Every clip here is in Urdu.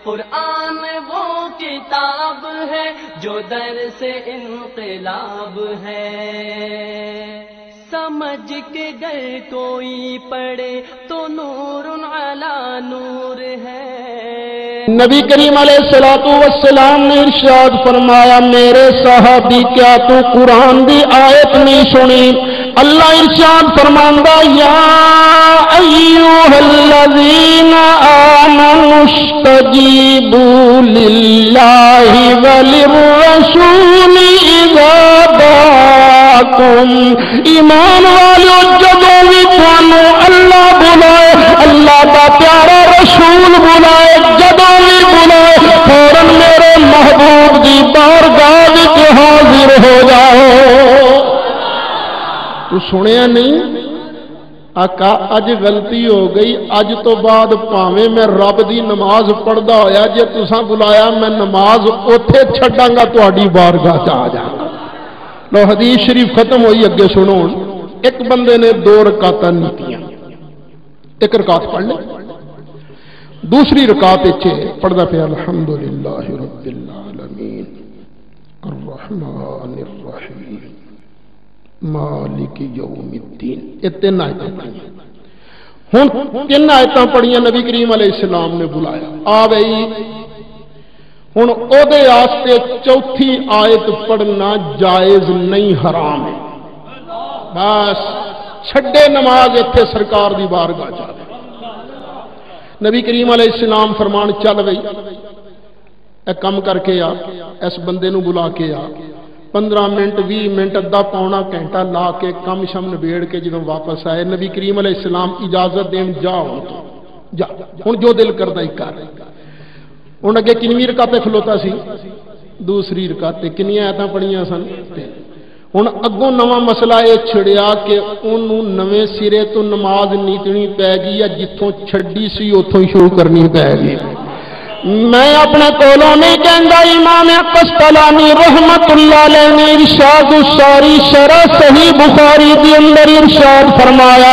قرآن وہ کتاب ہے جو در سے انقلاب ہے، سمجھ کے گر کوئی پڑھے تو نور علی نور ہے۔ نبی کریم علیہ السلام نے ارشاد فرمایا، میرے صحابی کیا تو قرآن دی آیت نہیں سنی؟ اللہ ارشاد فرماندا، یا ایھا الذین آمنوا استجیبوا للہ وللرسول اذا دعاکم، ایمان والو جدوں بھی تھانوں اللہ بلائے، اللہ دا پیارا رسول بلائے، جدوں بھی بلائے فوراً میرے محبوب دی بارگاہ وچ حاضر ہو جاؤ۔ تو سنیا نہیں آقا اج غلطی ہو گئی، اج تو بعد پاویں میں رب دی نماز پڑھدا ہویا جے تساں بلایا میں نماز اوتھے چھڈاں گا تہاڈی بارگاہ چ آ جاں گا۔ لو حدیث شریف ختم ہوئی، اگے سنو۔ ایک بندے نے 2 رکعتاں نیتیاں، ایک رکعت پڑھ لے، دوسری رکعت پڑھدا پیا الحمدللہ رب العالمین الرحمن الرحیم مالک یوم الدین، یہ 3 آیتیں پڑھیں۔ ہن 3 آیتیں پڑھیاں، نبی کریم علیہ السلام نے بلایا، آ گئی۔ ہن او دے واسطے چوتھی آیت پڑھنا جائز نہیں، حرام ہے۔ بس چھڈے نماز ایتھے سرکار دی بارگاہ چ آ۔ نبی کریم علیہ السلام فرمان چل بھئی اے کم کر کے آ، اس بندے نو بلا کے آ، 15 منٹ 20 منٹ ادھا پونا گھنٹہ لا کے کم شم نبیڑ کے جدوں واپس آئے، نبی کریم علیہ السلام اجازت دین جا ہوں تو جا، ہن جو دل کردا ہی کر۔ ہن اگے کنویں رکعت کھلوتا سی؟ دوسری رکعت کنیاں آیتاں پڑھیاں سن؟ ہن اگوں نواں مسئلہ یہ چھڑیا کہ انہوں نویں سرے تو نماز نیتنی پے گی یا جتھوں چھڈی سی اتھوں ہی شروع کرنی پے گی؟ میں اپنے کولوں نہیں کہندا، امام قسطلانی رحمت اللہ علیہ نے ارشاد الساری شرح صحیح بخاری کے اندر ارشاد فرمایا،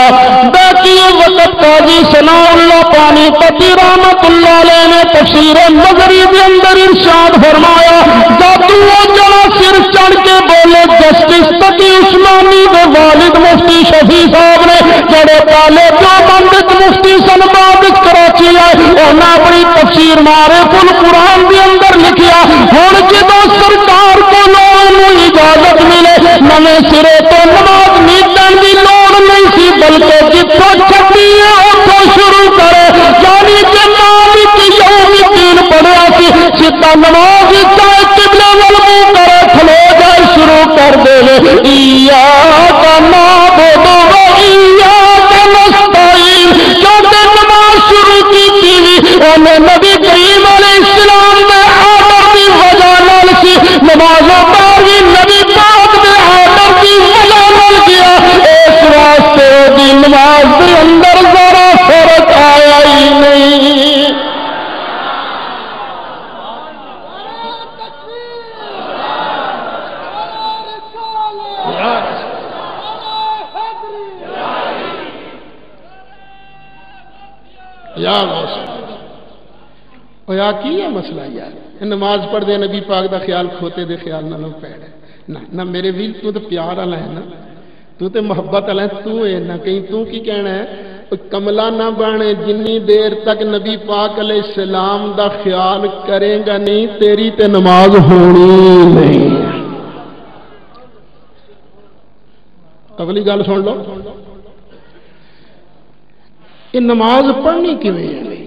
باقی وقت قاضی ثناء اللہ پانی پتی رحمت اللہ علیہ نے تفسیر نظری کے اندر ارشاد فرمایا، جادو جڑا سر چڑھ کے بولے جسٹس تقی عثمانی کے والد مفتی شفیع صاحب نے جڑے پالے جو بندت مفتی سلمان کراچی آئے، انہوں اپنی تفسیر معارف القرآن کے اندر لکھیا، ہن جدوں سرکار کو اجازت ملے نویں سرے تو نماز نیتن کی لوڑ نہیں سی، بلکہ جتوں چھڈی ہے اتوں شروع کرے، یعنی کہ مالک یوم الدین پڑھیا سی سیدھا نماز چاہے قبلے ول منہ کرے کھلو جائے شروع کر دے، ایاک نعبد و ایاک نستعین، کیونکہ نماز شروع کی انہیں نبی کریم علیہ السلام نے آرڈر کی وجہ نال سی، نمازوں پر بھی نبی پاک نے آرڈر کی وجہ نال کیا، اس واسطے دی نماز کے اندر ذرا فرق آیا ہی نہیں۔ یا کی ہے مسئلہ یار؟ نماز پڑھ دے نبی پاک دا خیال کھوتے دے خیال نہ لو پیڑ نہ میرے ویل تو پیار والا ہے نا، تو تے محبت والا ہے، تو ہے نہ کہیں تو کی کہنا ہے کملا نہ بنے، جنی دیر تک نبی پاک علیہ السلام دا خیال کرے گا نہیں تیری تے نماز ہونی نہیں۔ اگلی گل سن لو، یہ نماز پڑھنی کیویں ہے؟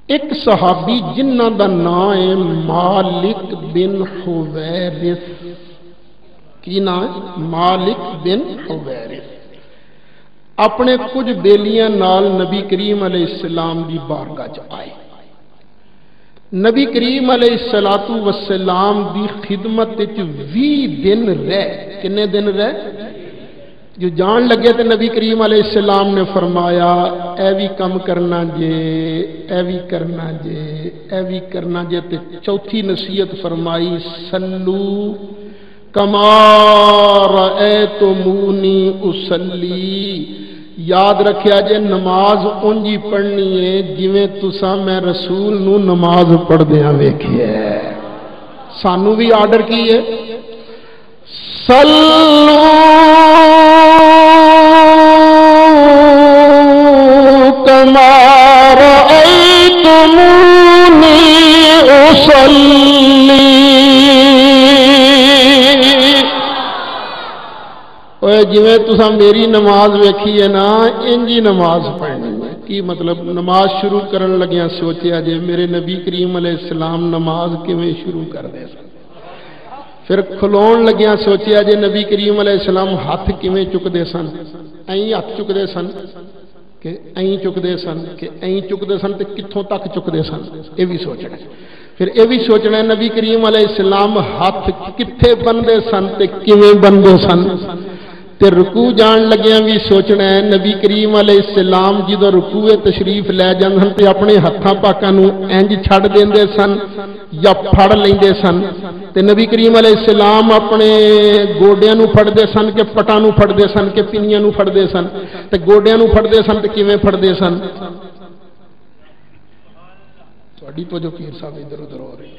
ایک صحابی جنہ دا نام ہے مالک بن حویرث، کی نام ہے؟ مالک بن حویرث، اپنے کچھ بیلیاں نال نبی کریم علیہ السلام دی بارگاہ چ آئے۔ نبی کریم علیہ السلام دی خدمت 20 دن رہ، کنے دن رہ؟ جو جان لگے تے نبی کریم علیہ السلام نے فرمایا اے بھی کم کرنا جے، اے بھی کرنا جے، اے بھی کرنا جے، تے چوتھی نصیحت فرمائی سلو کما رأیتمونی اصلی، یاد رکھیا جے نماز اونجی پڑھنی ہے جویں تساں میں رسول نو نماز پڑھدیاں ویکھیا ہے. سانو بھی آرڈر کی ہے صلو کما رأیتمونی اصلی. جویں تساں میری نماز ویکھی ہے نا انجی نماز پڑھنی ہے. کی مطلب نماز شروع کرن لگیاں سوچیا جے میرے نبی کریم علیہ السلام نماز کیویں شروع کردے سن. پھر کھلون لگیاں سوچیا جے نبی کریم علیہ السلام ہاتھ کیویں چکدے سن. این ہاتھ چکدے سن کہ این چکدے سن کہ این چکدے سن تے کتھوں تک چکدے سن یہ بھی سوچنا. پھر یہ بھی سوچنا نبی کریم علیہ السلام ہاتھ کتھے بندے سن تے کیویں بندے سن. تے رکوع جان لگیاں بھی سوچنا ہے نبی کریم علیہ السلام جدو رکوع تشریف لے جاندے تے اپنے ہتھاں پاکاں نو انج چھڑ دیندے سن یا پھڑ لیندے سن. تے نبی کریم علیہ السلام اپنے گوڈیاں نو پھڑدے سن کہ پٹاں نو پھڑدے سن کہ پینیاں نو پھڑدے سن. تے گوڈیاں نو پھڑدے سن تے کیویں پھڑدے سن. تہاڈی تو جو پیر صاحب ادھر ادھر ہو رہے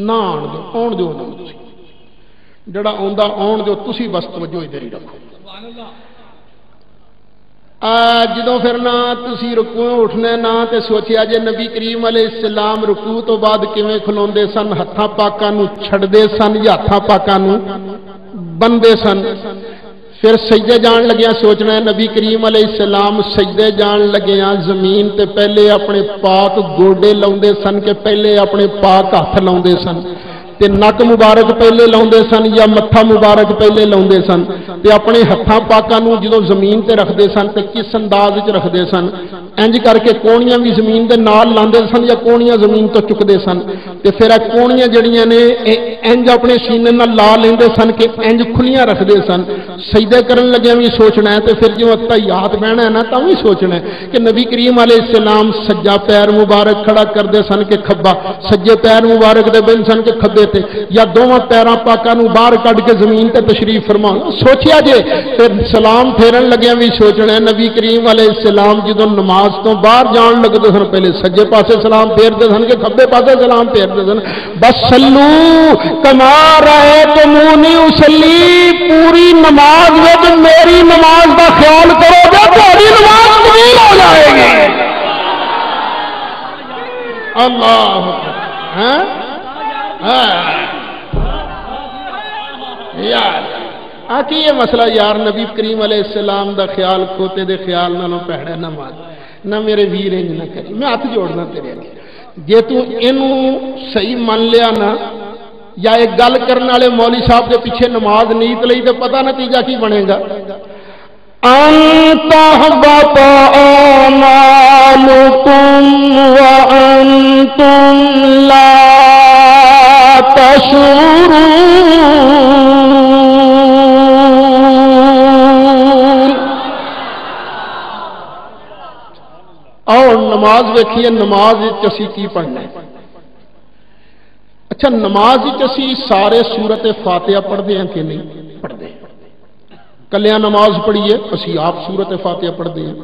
نہ آن دو آن دو نہ تسی جڑا آندا آن دو تسی بس توجہ ادھر ہی رکھو. جدوں پھر نہ تسی رکوع اٹھنے نہ تے سوچیا جے نبی کریم علیہ السلام رکوع تو بعد کیویں کھلوندے سن ہتھاں پاکاں نو چھڑدے سن یا ہتھاں پاکاں نو بندے سن. پھر سجدے جان لگیاں سوچنا ہے نبی کریم علیہ السلام سجدے جان لگیاں زمین تے پہلے اپنے پاک گوڈے لاؤندے سن کہ پہلے اپنے پاک ہاتھ لاؤندے سن. تے نک مبارک پہلے لاؤندے سن یا متھا مبارک پہلے لاؤندے سن. تے اپنے ہتھاں پاکاں نو جدوں زمین تے رکھدے سن تے کس انداز وچ رکھدے سن. انج کر کے کونیاں بھی زمین دے نال لاندے سن یا کونیاں زمین تو چکدے سن. تے پھر کونیاں جڑیاں نے انج اپنے سینے نال لا لیندے سن کہ انج کھلیاں رکھدے سن. سجدے کرن لگے بھی سوچنا ہے تے پھر جو تحیات بہنا ہے نا تاں بھی سوچنا ہے کہ نبی کریم علیہ السلام سجا پیر مبارک کھڑا کردے سن کہ کھبا, سجے پیر مبارک دے بن سن کہ کھبے تے, یا دوواں پیراں پاکاں نو باہر کڈ کے زمین تے تشریف فرما. سوچیا جے پھر سلام پھیرن لگے بھی سوچنا ہے نبی کریم علیہ السلام جدوں نماز تو باہر جان لگدے سن پہلے سجے پاسے سلام پھیردے سن کہ کھبے پاسے سلام پھیردے سن. بس صلو کما رأیتمونی اصلی پوری نماز وچ میری نماز دا خیال کرو گے تہاڈی نماز قبول ہو جائے گی. اللہ ہاں یار آتی یہ مسئلہ یار نبی کریم علیہ السلام دا خیال کھوتے دے خیال نہ پہڑے نہ مال نہ میرے ویر انج نہ کری. میں ہاتھ جوڑنا تیرے اگے جے تو اینو صحیح من لیا نا یا ایک گل کرنے والے مولوی صاحب کے پیچھے نماز نیت لئی تو پتہ نتیجہ کی بنے گا. تحبط أعمالكم وأنتم لا تشعرون. اور نماز ویکھیے نماز اسی کی پڑھنا ہے. اچھا نماز اسی سارے سورت فاتحہ پڑھتے ہیں کہ نہیں پڑھتے؟ کلیاں نماز پڑھیے اسی آپ سورت فاتحہ پڑھتے ہیں.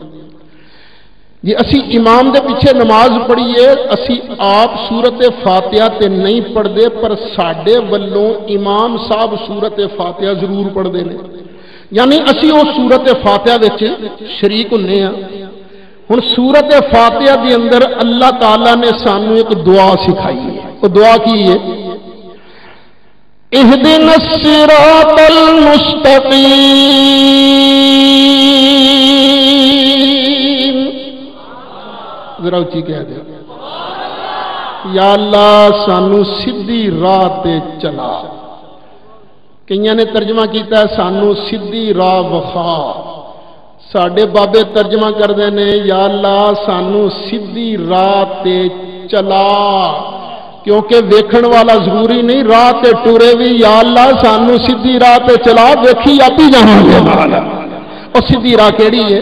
جی اسی امام دے پیچھے نماز پڑھیے اسی آپ سورت فاتحہ تے نہیں پڑھتے پر ساڈے ولوں امام صاحب سورت فاتحہ ضرور پڑھتے ہیں. یعنی اسی وہ سورت فاتحہ وچ شریک ہونے ہیں. ہن سورت فاتحہ دے اندر اللہ تعالیٰ نے سانو ایک دعا سکھائی ہے. وہ دعا کی ہے اہدنا الصراط المستقیم. ذرا اچھی کہہ دے یا اللہ سانو سیدھی راہ تے چلا. کئیاں نے ترجمہ کیتا ہے سانو سیدھی راہ وخا. ساڈے بابے ترجمہ کردے نے یا اللہ سانو سیدھی راہ تے چلا, کیونکہ ویکھن والا ضروری نہیں راہ تے ٹورے بھی. یا اللہ سانو سیدھی راہ تے چلا ویکھی آپ ہی جاواں گے. اور سیدھی راہ کیڑی ہے؟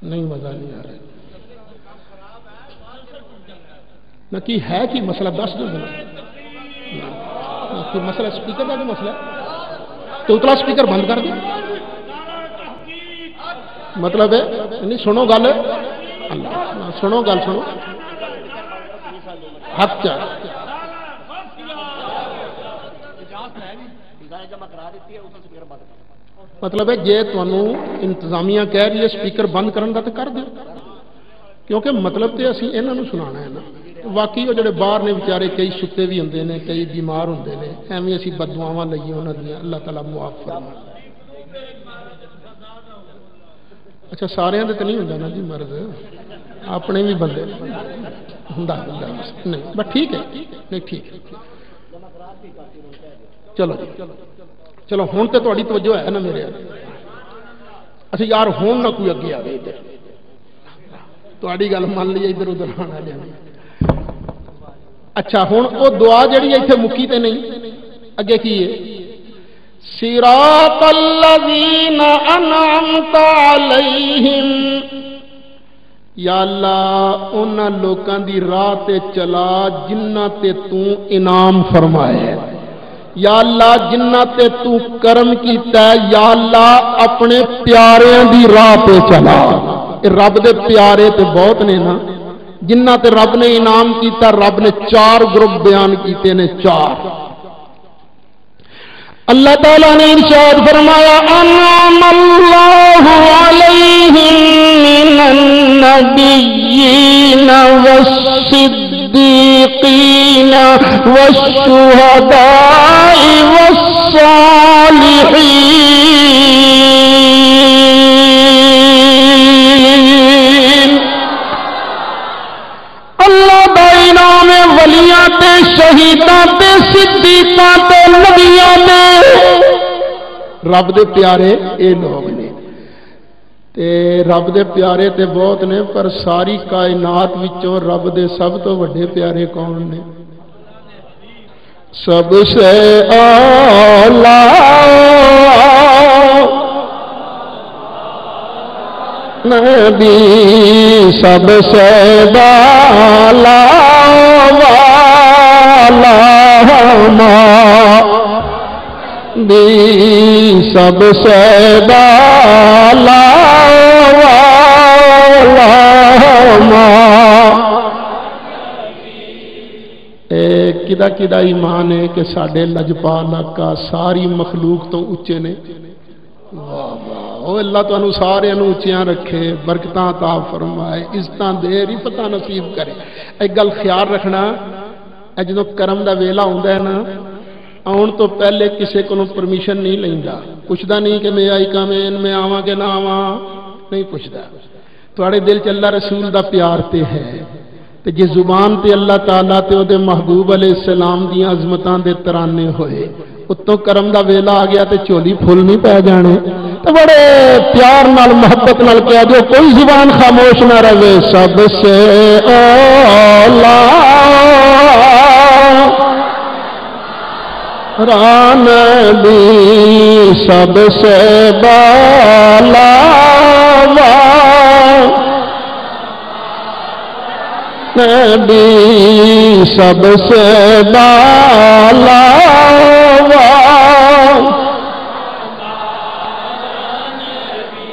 نہیں مزہ نہیں آ رہا. نہ کی ہے کہ مسئلہ دس دو کوئی مسئلہ سپیکر کا کوئی مسئلہ تو اتلا سپیکر بند کر دیں مطلب ہے نہیں سنو گل اللہ سنو گل سنو حق چاہ مطلب ہے جے تمہوں انتظامیہ کہہ رہی ہے سپیکر بند کرن دا تو کر دیں کیونکہ مطلب تو اسی انہوں نے سنانا ہے نا واقعی وہ جڑے باہر نے بیچارے کئی ستے بھی ہوندے نے کئی بیمار ہوندے نے ایویں اسی بددعاواں لئیے انہاں دیاں اللہ تعالیٰ معاف فرمائے اچھا سارے دے تو نہیں ہوندا نا جی مرض اپنے بھی بندے ہوندا نہیں بس ٹھیک ہے نہیں ٹھیک ہے چلو چلو ہن تے تہاڈی توجہ ہے نا میرے اچھا یار ہن نہ کوئی اگے آوے ادھر تہاڈی گل مان لی ادھر ادھر آنا جانا اچھا ہن او دعا جڑی ایتھے مکی تے نہیں اگے کی ہے صراط الذین انعمت علیہم یا اللہ انہاں لوکاں دی راہ تے چلا جنہاں تے تو انعام فرمایا یا اللہ جنہاں تے تو کرم کیتا ہے یا اللہ اپنے پیاریاں دی راہ تے چلا رب دے پیارے تے بہت نے نا جنہاں تے رب نے انعام کیتا رب نے 4 گروپ بیان کیتے نے 4 اللہ تعالیٰ نے ارشاد فرمایا انعم اللہ علیہم من النبیین والصدیقین والشہداء والصالحین اللہ دا انعام ولیاں تے شہیداں تے صدیقاں تے نبیاں تے رب دے پیارے اے لوگ نے تے رب دے پیارے تے بہت نے پر ساری کائنات وچوں رب دے سب تو بڑے پیارے کون نے سب سے اعلیٰ نبی سب سے بالا والا نبی سب سے بالا والا کدا کدا ایمان ہے کہ ساڈے لجپال آقا ساری مخلوق تو اچے نے اللہ تو سارے اچیاں رکھے برکتاں عطا فرمائے عزتاں دے رفتاں نصیب کرے ایک گل خیال رکھنا جدوں کرم دا ویلا ہوندا ہے نا آن تو پہلے کسے کو پرمیشن نہیں لیندا پوچھدا نہیں کہ میں آئی کامین میں آواں کہ نہ آواں نہیں پوچھدا تواڈے دل چ اللہ رسول دا پیار تے ہے تے جے زبان تے اللہ تعالیٰ تے او دے محبوب علیہ السلام دیاں عظمتاں دے ترانے ہوئے اتوں کرم دا ویلا آ گیا تے چولی پھول نہیں پہ جانے تے بڑے پیار نال محبت نال کہہ دیو کوئی زبان خاموش نہ رہے سب سے اولا نبی سب سے بالا نبی سب سے بالا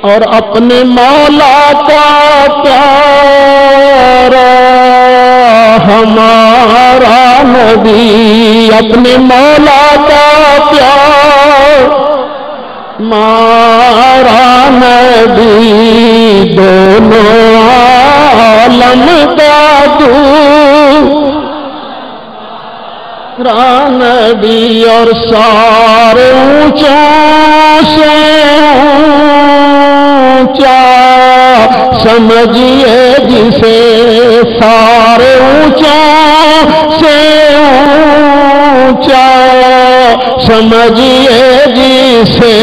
اور اپنے مولا کا پیارا ہمارا نبی اپنے مولا کا پیار مارا نبی دونوں عالم کا دوسرا نبی اور سارے اونچوں سے اونچا سمجھیے جسے سارے اونچوں سے اونچا سمجھیے جسے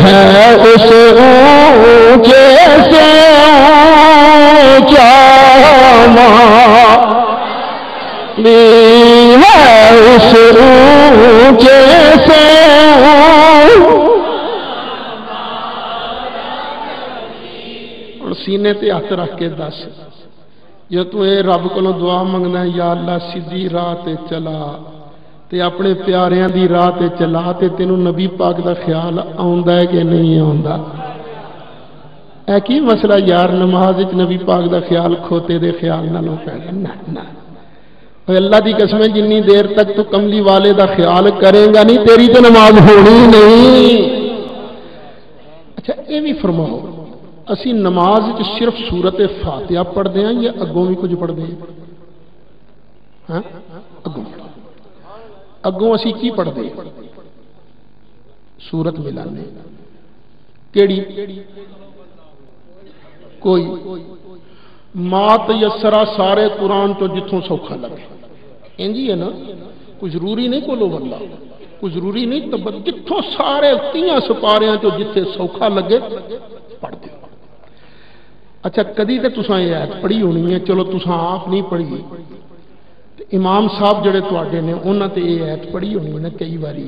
ہے اس اونچے سے اونچا ہے اس اونچے سے اور سینے تے ہاتھ رکھ کے دس جو تو اے رب کو دعا منگنا یا اللہ سیدھی راہ تے چلا تے اپنے پیاریاں دی راہ تے چلا تے تینوں نبی پاک دا خیال آوندا ہے کہ نہیں آوندا؟ اے کی مسئلہ یار نماز وچ نبی پاک دا خیال کھوتے دے خیال نالوں پیدا نہ اے اللہ دی قسم جنی دیر تک تو کملی والے دا خیال کرے گا نہیں تیری تے نماز ہونی نہیں۔ اچھا اے بھی فرماؤ اسی نماز وچ صرف سورت فاتحہ پڑھتے ہیں یا اگوں بھی کچھ پڑھتے ہیں؟ ہاں اگوں اسی کی پڑھتے ہیں؟ سورت ملانے کیڑی؟ کوئی ما تیسرا سارے قرآن تو جتوں سوکھا لگے انجی ہے نا، کوئی ضروری نہیں کولو واللہ، کوئی ضروری نہیں تب جتوں سارے 30 سپاریاں تو جتھے سوکھا لگے پڑھ دے۔ اچھا کدی تے تساں یہ آیت پڑھی ہونی ہے، چلو تساں آپ نہیں پڑھی، امام صاحب جڑے تواڈے نے انہاں تے یہ آیت پڑھی ہونی ہے نا کئی باری۔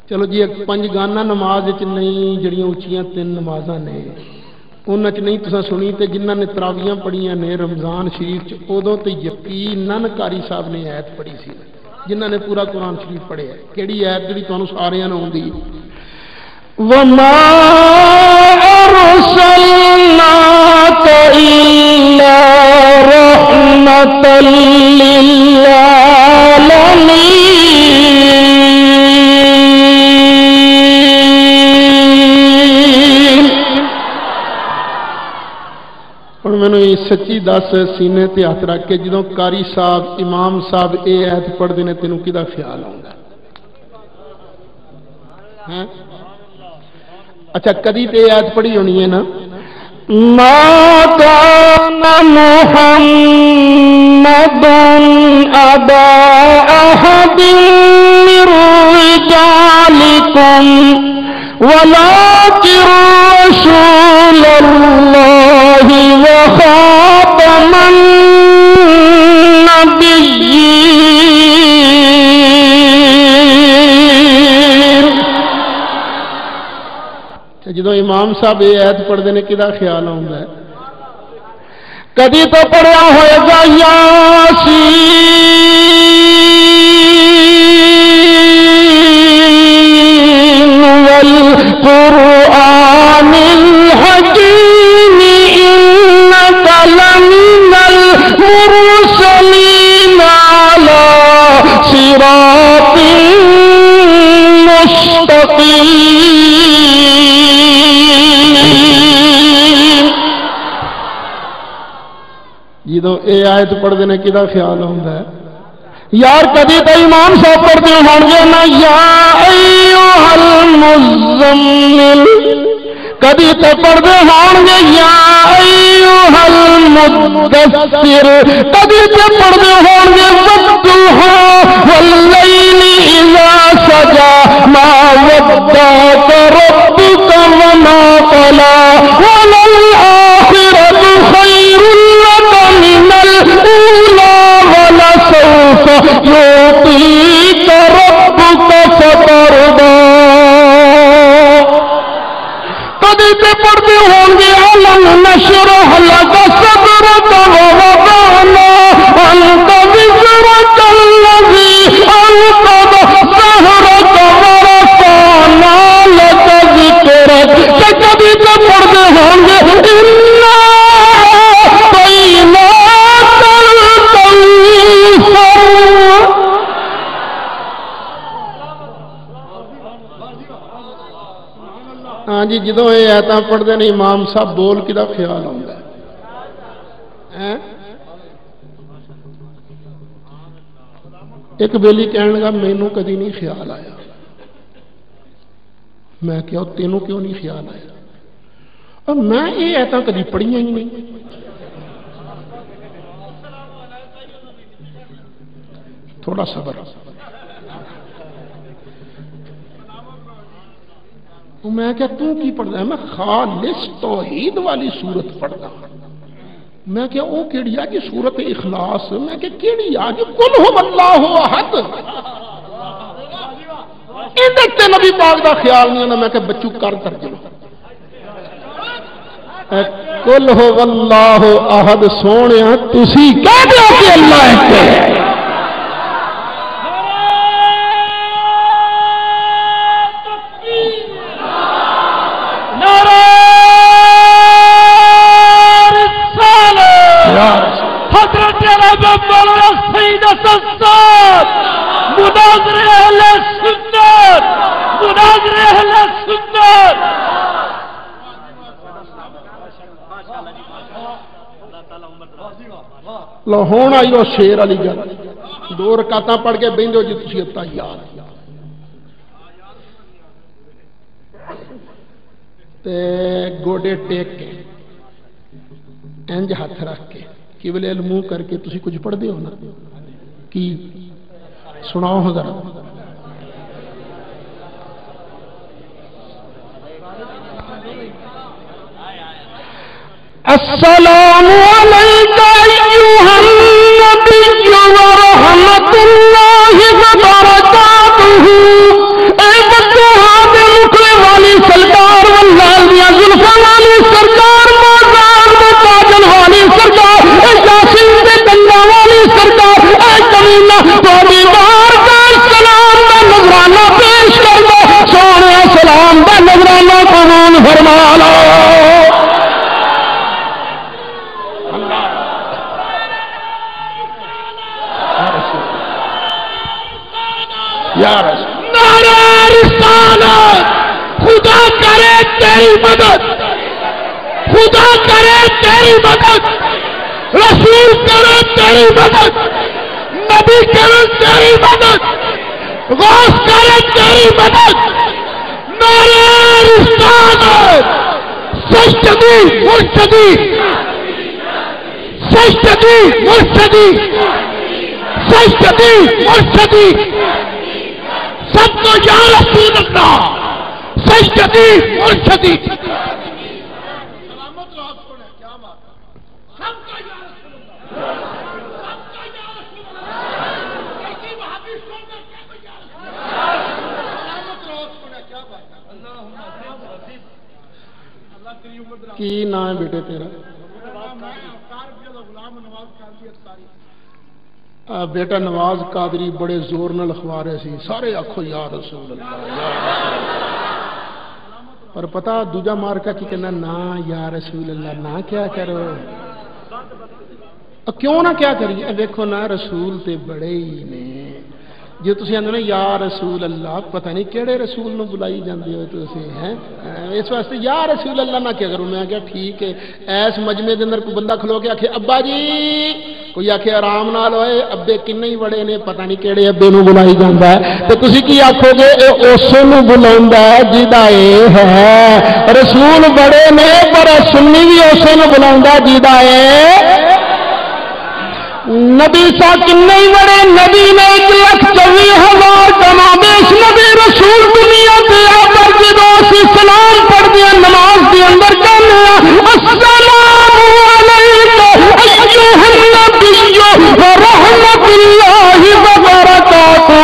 چلو جی 5 گانا نماز وچ نہیں، جڑیاں اچیاں 3 نمازاں نے انہاں چ نہیں تساں سنی، تے جنہاں نے تراویحاں پڑھیاں نے رمضان شریف چ ادوں تے یقیناً قاری صاحب نے آیت پڑھی سی جنہاں نے پورا قرآن شریف پڑھیا ہے۔ کیڑی آیت جڑی تانوں ساریاں نوں آوندی؟ وما أرسلناك إلا رحمة للعالمين۔ اور میں نے سچی دس سینے تے ہاتھ رکھ کے جدوں قاری صاحب امام صاحب اے آیت پڑھ دے نے تینوں کدا خیال آوندا ہے؟ اچھا کدی تے آیت پڑھی ہونی ہے نا، ما كان محمد أبا أحد من رجالكم ولكن رسول الله وخاتم النبيين۔ جدو امام صاحب یہ آیت پڑھتے ہیں کدا خیال آتا ہے؟ کدی تو پڑھیا ہوئے گا یاسین والقرآن الحکیم انک لمن المرسلین علی صراط مستقیم۔ جدو اے آیت پڑھتے ہیں کدا خیال آتا ہے؟ یار کدی تو امام صاحب پڑھتے ہوں گے نا یا ایھا المزمل، کدی تو پڑھتے ہوں گے یا ایھا المدثر، کدی تو پڑھتے ہوں گے والضحی واللیل اذا سجى ما ودعك ربك وما قلى وللآخرة خير لك من الأولى ولسوف يعطيك ربك فترضى۔ کدی تے پڑھتے ہوں گے ألم نشرح لك صدرك ووضعنا عنك وزرك الذي أنقض ظهرك ورفعنا لك ذكرك۔ کدی تے پڑھتے ہوں گے إنا أعطيناك الكوثر۔ ہاں جی جدو یہ آیتاں پڑھتے ہیں امام صاحب بول کدا خیال آتا ہے؟ ایک بیلی کہنے لگا مینوں کدی نہیں خیال آیا۔ میں کہا تینوں کیوں نہیں خیال آیا؟ اور میں یہ آیتاں کدی پڑھیاں ہی نہیں۔ تھوڑا صبر۔ میں کہا تو کی پڑھتا ہے؟ میں خالص توحید والی صورت پڑھتا ہوں۔ میں کہا او کیڑی آ جی سورت اخلاص؟ میں کہا کیڑی آ جی قل هو اللہ احد؟ اندر تے نبی پاک دا خیال نہیں ہونا۔ میں کہا بچو کر ترجمہ قل هو اللہ احد سونے تسی کہہ دو کہ اللہ ایک ہے. لو ہون آئی وہ شیر والی گل 2 رکعتاں پڑھ کے بہندے ہو جی تسی تیار تے گوڈے ٹیک کے انج ہاتھ رکھ کے قبلے منہ کر کے تسی کچھ پڑھ دے ہو نا کی سناؤ ہاں ذرا. السلام علیکہ ایھا النبی ورحمۃ اللہ وبرکاتہ. اے بدوہا دے مکھلے والی سرکار واللال دیا زلفاں والی سرکار مازان دے کاجل والی سرکار اے یاسین دے دنداں والی سرکار اے کمینہ تہاڈی بارگاہ سلام دا نذرانہ پیش کر دو. سونے سلام دا نذرانہ قبول فرما لو. نعرہ رسالت. خدا کرے تیری مدد, خدا کرے تیری مدد, رسول کرے تیری مدد, نبی کرے تیری مدد, غوث کرے تیری مدد. نعرہ رسالت. سجدی مرشدی, سجدی مرشدی, سجدی مرشدی. سب کو یا رسول اللہ سجدی مرشدی. سلامت رات کو کیا بات ہے. سب کا یا رسول اللہ, سب کا یا رسول اللہ. ایسی وہابی سن کر کیا یا رسول اللہ. سلامت رات کو کیا بات ہے. اللہ تیری عمر کی نام ہے بیٹے تیرا. بیٹا نواز قادری بڑے زور نہ لکھوا رہے سی سارے آکھو یا رسول اللہ یا رسول اللہ. پر پتا دوجا مارکا کی کہنا نا یا رسول اللہ نہ کیا کرو. کیوں نہ کیا کریے. دیکھو نا رسول تے بڑے ہی نے. جو تسی آندے نا یا رسول اللہ پتہ نہیں کیڑے رسول نو بلائی جاندے ہو تسی ہیں. اس واسطے یا رسول اللہ نہ کیا کروں. میں کہا ٹھیک ہے. ایس مجمع دے اندر کوئی بندہ کھلو کے آکھے ابا جی, کوئی آکھے آرام نال ہوئے ابے کنے ہی بڑے نے پتہ نہیں کیڑے ابے نو بلائی جاندا ہے. تے تسی کی آکھو گے اے اس نو بلاوندا ہے جیدا اے ہے. رسول بڑے نے پر سنی بھی اس نو بلاوندا جیدا اے. نبی سا کنے ہی بڑے نبی نے 1,24,000 کمابیش نبی رسول دنیا تے آ کر جدو سلام پڑھ دیا نماز کے اندر کہنے السلام علیکہ ایھا النبی ورحمۃ اللہ وبرکاتہ.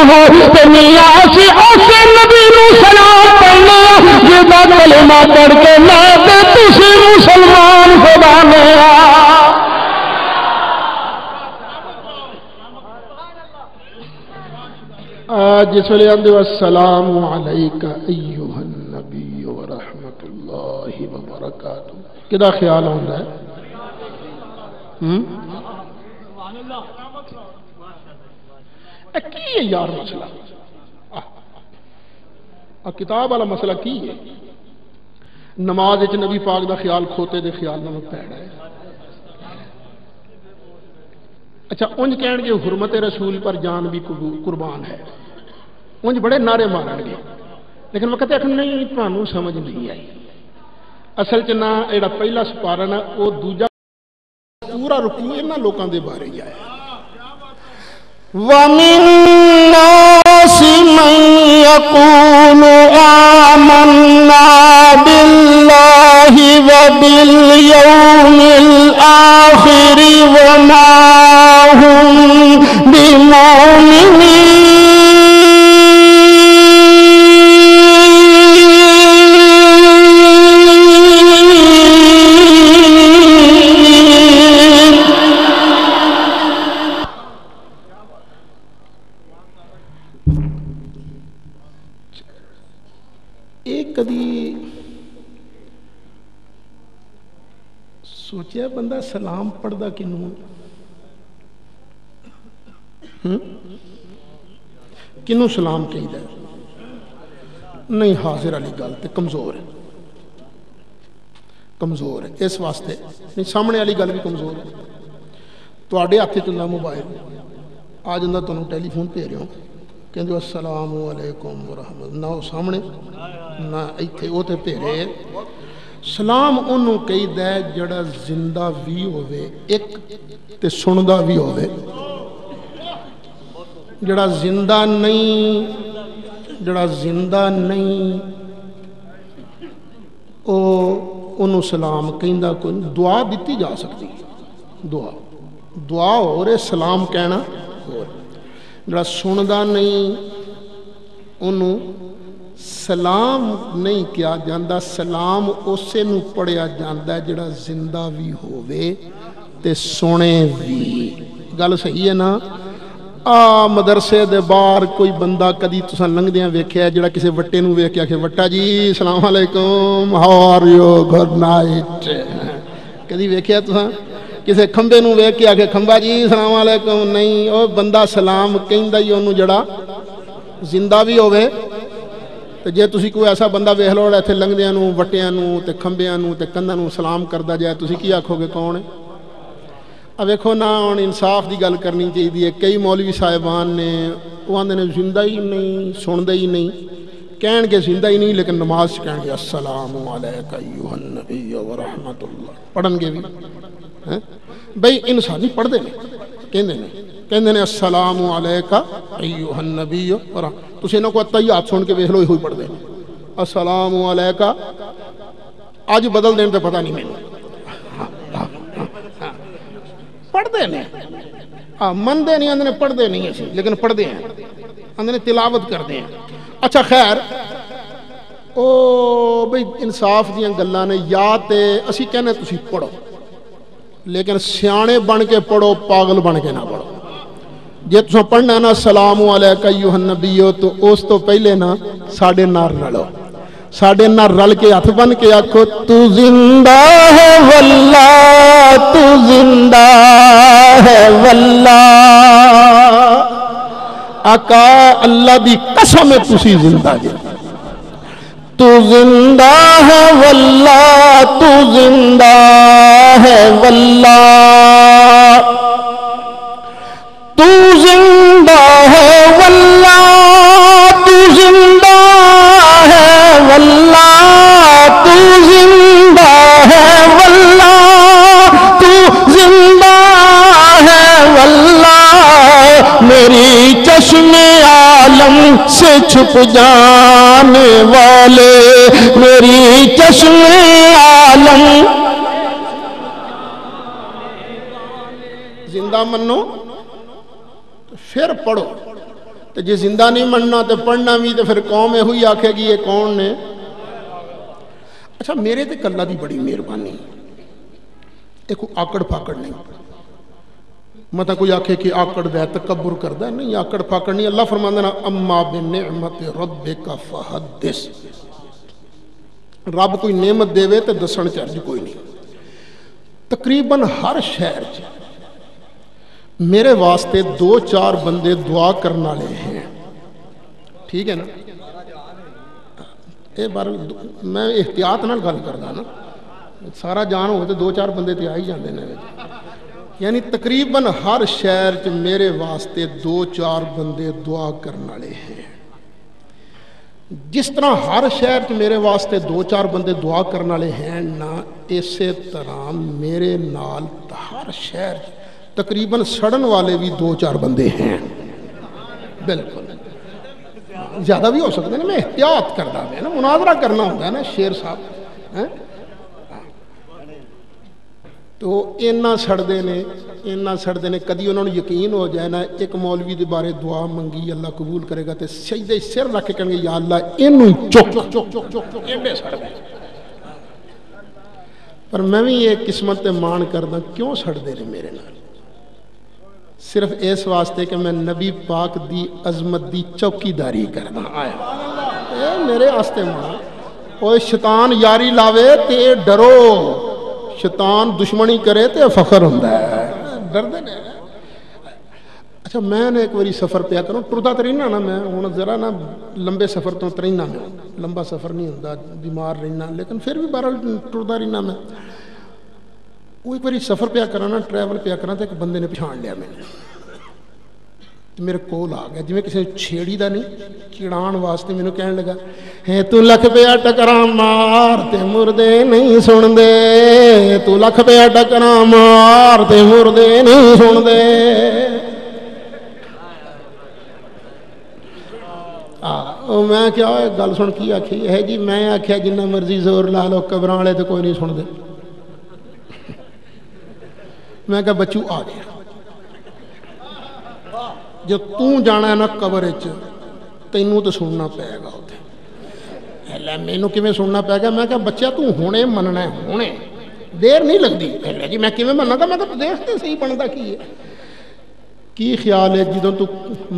تے میاں اسی ایسے نبی نو سلام پڑھنا جدا کلمہ پڑھ کے میں تے تسی مسلمان خدا نے جس ویلے آندے السلام علیکہ ایھا النبی ورحمۃ اللہ وبرکاتہ. کدا خیال ہوندا ہے کی ہے یار مسئلہ. کتاب والا مسئلہ کی ہے. نماز وچ نبی پاک دا خیال کھوتے دے خیال نال پیڑا ہے. اچھا انج کہن گے حرمت رسول پر جان بھی قربان ہے. انج بڑے نعرے مارن گے لیکن وقت آخر نہیں تمہیں سمجھ نہیں آئی. اصل چ نہ جڑا پہلا سپارہ نا وہ دوجا پورا رکوع انہاں لوکاں دے بارے ہی آیا. وَمِن النَّاسِ مَن يَقُولُ آمَنَّا بِاللَّهِ وَبِالْيَوْمِ الْآخِرِ وَمَا هُمْ بِمُؤْمِنِينَ. کدی سوچیا بندہ سلام پڑھدا کنوں کنوں سلام کہیدا نہیں حاضر والی گل تے کمزور ہے کمزور ہے اس واسطے نہیں سامنے والی گل بھی کمزور ہے تواڈے ہاتھ چ موبائل آ جاندہ تانوں ٹیلی فون بھیج رہا ہوں کہندے السلام علیکم ورحمت نہ وہ سامنے نہ ایتھے وہ تے بھیجے سلام انہوں کہیدا ہے جڑا زندہ بھی ہوئے ایک تے سندا بھی ہوئے جڑا زندہ نہیں انہوں سلام کہندا کوئی دعا دیتی جا سکتی دعا ہو رہے سلام کہنا ہو رہے جڑا سندا نہیں انہوں سلام نہیں کیا جاندہ سلام اسے نو پڑھیا جاندہ ہے جڑا زندہ بھی ہوئے تے سنے بھی گل صحیح ہے نا مدرسے دے باہر کوئی بندہ کدی تساں لنگ دیاں ویکھیا ہے جڑا کسے وٹے نو ویکھ کے آکھے وٹا جی السلام علیکم how are you good night کدی ویکھیا تساں کسے کھمبے نو ویکھ کے آکھے کھمبا جی السلام علیکم نہیں او بندہ سلام کہندا ہی اونوں جڑا زندہ بھی ہوئے تے جے تسی کوئی ایسا بندہ ویکھ لو ایتھے لنگدیاں نو وٹیاں نو تے کھمبیاں نو تے کنداں نو سلام کردا جائے تسی کی آکھو گے کون ہے اب ویکھو نا ہن انصاف دی گل کرنی چاہیے کئی مولوی صاحبان نے وہ آندے نے زندہ ہی نہیں سندا ہی نہیں کہن گے زندہ ہی نہیں لیکن نماز چ کہن گے السلام علیک ایھا النبی ورحمۃ اللہ پڑھن گے بھی بھئی انسانی پڑھ دے کہندے نے السلام علیک ایھا النبی ورحمۃ تسی انہاں کو تحیات سن کے ویکھ لو ایہی پڑھ دے السلام علیک اج بدل دین تے پتہ نہیں مینوں پڑھ دے نہیں من دے نہیں اندھنے پڑھ دے نہیں اسی لیکن پڑھ دے ہیں اندھنے تلاوت کر دے ہیں اچھا خیر او بھئی انصاف دیاں گلاں نے یا تے اسی کہنے تسی پڑھو لیکن سیانے بن کے پڑھو پاگل بن کے نہ پڑھو جے تساں پڑھنا نا السلام علیک ایھا النبی تو اس تو پہلے نا ساڈے نال رلو ساڈے نال رل کے ہاتھ بن کے آکھو تو زندہ ہے واللہ تو زندہ ہے واللہ آقا اللہ دی قسم ہے تسی زندہ جے تو زندہ ہے واللہ تو زندہ ہے واللہ تو زندہ ہے واللہ تو زندہ ہے واللہ تو زندہ ہے واللہ تو زندہ ہے واللہ میری چشم عالم سے چھپ جانے والے میری چشم عالم زندہ منو پھر پڑھو تو جی زندہ نہیں مننا تو پڑھنا بھی تو پھر قوم ہوئی آکھے گی یہ کون نے اچھا میرے تے کلہ دی بڑی مہربانی ایک آکڑ پھاکڑ نہیں مطلب کوئی آکھے کہ آکڑ دے تکبر کردہ ہے نہیں آکڑ پھاکڑ نہیں اللہ فرماندہ نا اما بنعمت ربک فحدث رب کوئی نعمت دے وے تے دسن چارج کوئی نہیں تقریباً ہر شہر میرے واسطے 2-4 بندے دعا کرنا لے ہیں ٹھیک ہے نا اے بار میں احتیاط نہ گل کردا نا سارا جان ہوئے تو 2-4 بندے تے آئی جاندے نے یعنی تقریباً ہر شہر چ میرے واسطے 2-4 بندے دعا کرنا لے ہیں جس طرح ہر شہر چ میرے واسطے 2-4 بندے دعا کرنا لے ہیں نا اسی طرح میرے نال ہر شہر تقریباً سڑن والے بھی 2-4 بندے ہیں بالکل زیادہ بھی ہو سکتے ہیں نا میں احتیاط کرتا ہوں نا مناظرہ کرنا ہوتا ہے نا شیر صاحب تو اینا سڑتے نے کدی انہوں نے یقین ہو جائے نا ایک مولوی دے بارے دعا منگی اللہ قبول کرے گا تو سجدے سر رکھ کے کہیں گے یا اللہ انہوں چک ایڈے سڑ گئے پر میں بھی یہ قسمت مان کردا کیوں سڑتے ہیں میرے نال صرف اس واسطے کہ میں نبی پاک دی عظمت دی چوکی داری کرنا آیا اے میرے واسطے ماں اوے شیطان یاری لاوے تے ڈرو، شیطان دشمنی کرے تے فخر ہوندا ہے، ڈر دے نے۔ اچھا میں نے ایک باری سفر پیا کروں، ٹردا تو رہنا نا میں ہوں ذرا نا لمبے سفر تو ترہنا میں، لمبا سفر نہیں ہوتا، بیمار رہنا، لیکن پھر بھی بہرحال ٹردا رہنا میں۔ وہ ایک باری سفر پیا کرنا، ٹریول پیا کرنا، تو ایک بندے نے پچھان لیا میں، میرے کول آ گیا، جی کسی چھیڑی دا نہیں، چڑان واسطے مینوں کہن لگا ہے تو لکھ پیا ٹکراں مار تے مردے نہیں سن دے، تو لکھ پیا ٹکراں مار تے مردے نہیں سن دے۔ میں کیا گل سن کی آخی ہے جی، میں آخیا جنہ مرضی زور لا لو قبراں والے تو کوئی نہیں سن دے۔ میں کہا بچو آ گیا، جو توں جانا ہے نا قبر تینوں تو سننا پائے گا اتنے۔ مینوں کیویں سننا پائے گا؟ میں کہا بچہ تو ہونے مننا ہے، ہونے دیر نہیں لگتی۔ جی میں کیویں مننا گا؟ میں کہا دیکھتے صحیح بنتا کی ہے۔ کی خیال ہے جدوں تو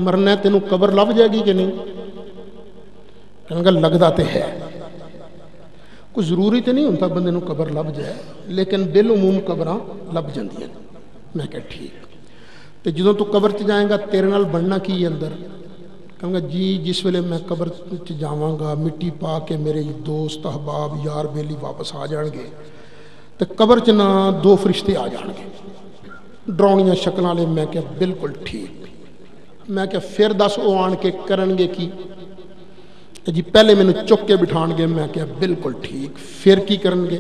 مرنا تینوں قبر لب جائے گی کہ نہیں؟ کہنے گا لگتا تو ہے، کوئی ضروری تو نہیں ہوتا بندے نوں قبر لب جائے، لیکن بالعموم قبراں لب جاندیاں۔ میں کہا ٹھیک، تو جدوں تو قبر چ جائیں گا تیرے نال بننا کی اندر؟ کہوں گا جی جس ویلے میں قبر چ جاواں گا مٹی پا کے میرے دوست احباب یار بیلی واپس آ جان گے، تو قبر چ نہ دو فرشتے آ جان گے ڈراؤنیاں شکل والے۔ میں کہا بالکل ٹھیک۔ میں کہا پھر دس وہ آن کے کرن گے کی؟ جی پہلے مینوں چک کے بٹھان گے۔ میں کہا بالکل ٹھیک، پھر کی کرن گے؟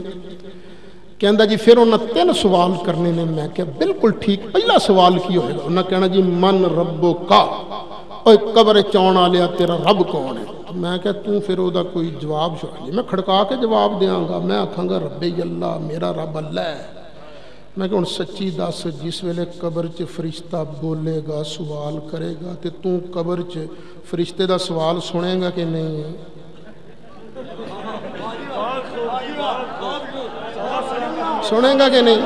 کہندا جی پھر انہاں 3 سوال کرنے نے۔ میں کہا بالکل ٹھیک، پہلا سوال کی ہوئے گا؟ انہاں کہنا جی من ربک، اوے قبر چون والیا تیرا رب کون ہے؟ میں کہا تو پھر او دا کوئی جواب جی میں کھڑکا کے جواب دیاں گا، میں آکھاں گا ربی اللہ، میرا رب اللہ ہے۔ میں کہ ہن سچی دس، جس ویلے قبر چ فرشتہ بولے گا سوال کرے گا تے تو قبر چ فرشتے دا سوال سنے گا کہ نہیں؟ سنے گا کہ نہیں؟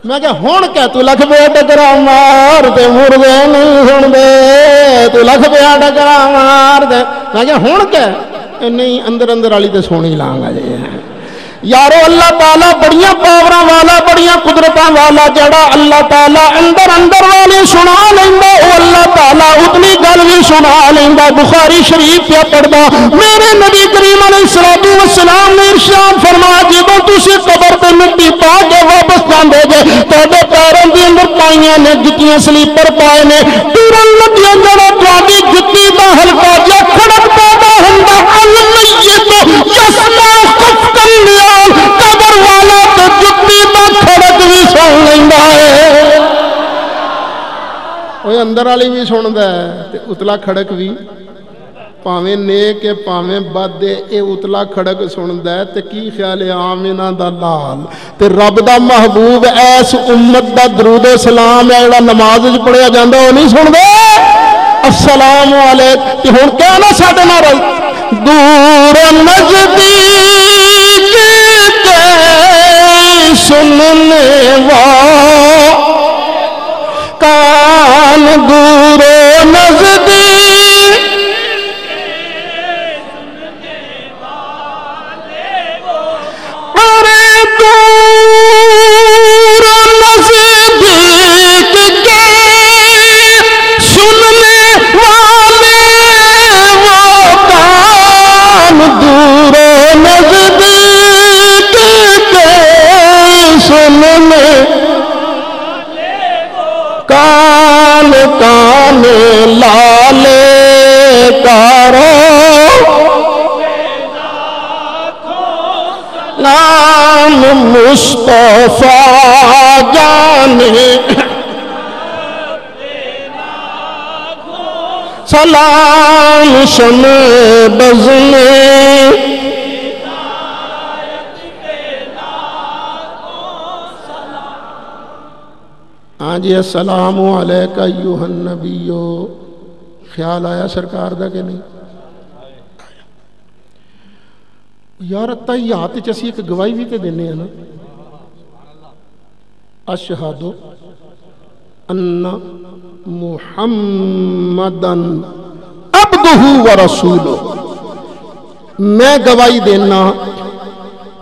میں کہ ہون کہ تو لکھ پیا ٹکرا مار تے مردے نہیں سن دے، تو لکھ پیا ٹکرا مار دے۔ میں کہ ہون کہ نہیں، اندر اندر والی تے سونی لانگ آ جائے۔ یارو اللہ تعالیٰ بڑیاں پاوراں والا، بڑیاں قدرتاں والا، جڑا اللہ تعالیٰ اندر اندر والی سنا لیندا، او اللہ تعالیٰ اتنی گل بھی سنا لیندا۔ بخاری شریف پہ پڑھدا، میرے نبی کریم علیہ الصلوۃ والسلام نے ارشاد فرمایا جدوں تسی قبر تے مٹی پا کے واپس جاندے جے، تہاڈے پیراں دے اندر پائیاں نے جتیاں سلیپر پائے نے، ٹرن لگیاں جڑا تہاڈی جتی دا ہلکا جا کھڑک پیدا ہوندا، المیت یسمع خفق النعال، قبر والا تو جتی دا کھڑک بھی سن لیندا ہے۔ اوے اندر والی بھی سندا ہے تے اتلا کھڑک بھی، پاویں نیک ہے پاویں بد ہے، اے اتلا کھڑک سندا ہے۔ تے کی خیال ہے آمینہ دا لال تے رب دا محبوب ایس امت دا درود و سلام ہے جڑا نماز وچ پڑھیا جاندا او نہیں سن دے؟ السلام علیکم تے ہن کہنا ساڈے نال دور نزدیک کے سننے والا کان، دور نزدیک کان کان لالے کارو نام مصطفیٰ جانے، سلام شمع بزمے ہاں جی السلام علیکہ ایھا النبی۔ خیال آیا سرکار دا کہ نہیں؟ یار تحیات وچ اسی ایک گواہی بھی تے دینے ہیں نا، اشہد ان محمدن عبدہ و رسولہ۔ میں گواہی دینا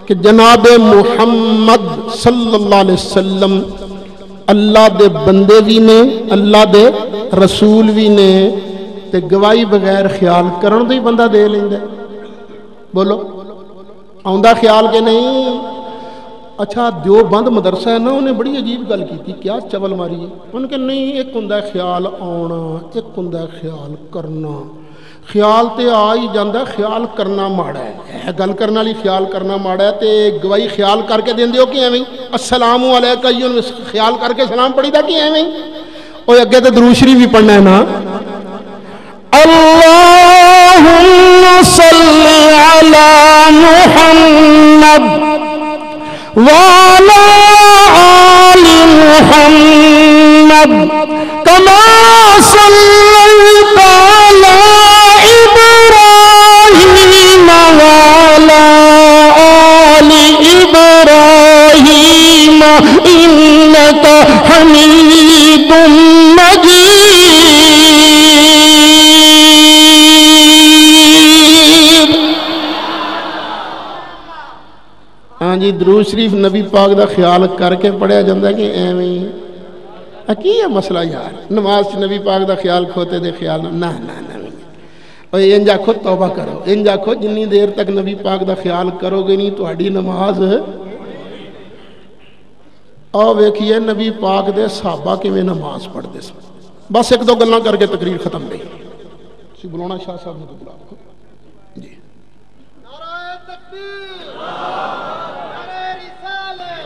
کہ جناب محمد صلی اللہ علیہ وسلم اللہ دے بندے بھی نے، اللہ دے رسول بھی نے، تے گواہی بغیر خیال کرن دے بندہ دے لیندا۔ بولو آندا خیال کے نہیں؟ اچھا دیوبند مدرسہ ہے نا، انہیں بڑی عجیب گل کی تھی، کیا چول ماری ہے ان کے نہیں، ایک ہوندا خیال آنا، ایک ہوندا خیال کرنا۔ خیال تے آ ہی جاندا، خیال کرنا ماڑا ہے، گل کرنا لی خیال کرنا ماڑا ہے، تے گواہی خیال کر کے دیندے ہو کہ ایویں السلام علیکہ خیال کر کے سلام پڑھی دا کہ ایویں؟ اوے اگے تے درود شریف بھی پڑھنا ہے نا، اللہم صلی علی محمد وعلی آل محمد کما صلیت علی ابراہیم وعلی آل ابراہیم انک حمید مجید۔ ہاں جی، درود شریف نبی پاک دا خیال کر کے پڑھیا جاندہ کہ ایویں کی ہے مسئلہ یار؟ نماز چ نبی پاک دا خیال کھوتے دے خیال نہ انج آکھو توبہ کرو، انج آکھو جنی دیر تک نبی پاک دا خیال کرو گے نہیں تہاڈی نماز۔ آؤ ویکھیے نبی پاک دے صحابہ کیویں نماز پڑھدے سن۔ بس ایک دو گلاں کر کے تقریر ختم گئی۔ تسی بلاونا شاہ صاحب نے تو بلا جی۔ نعرہ تکبیر، نعرہ رسالت،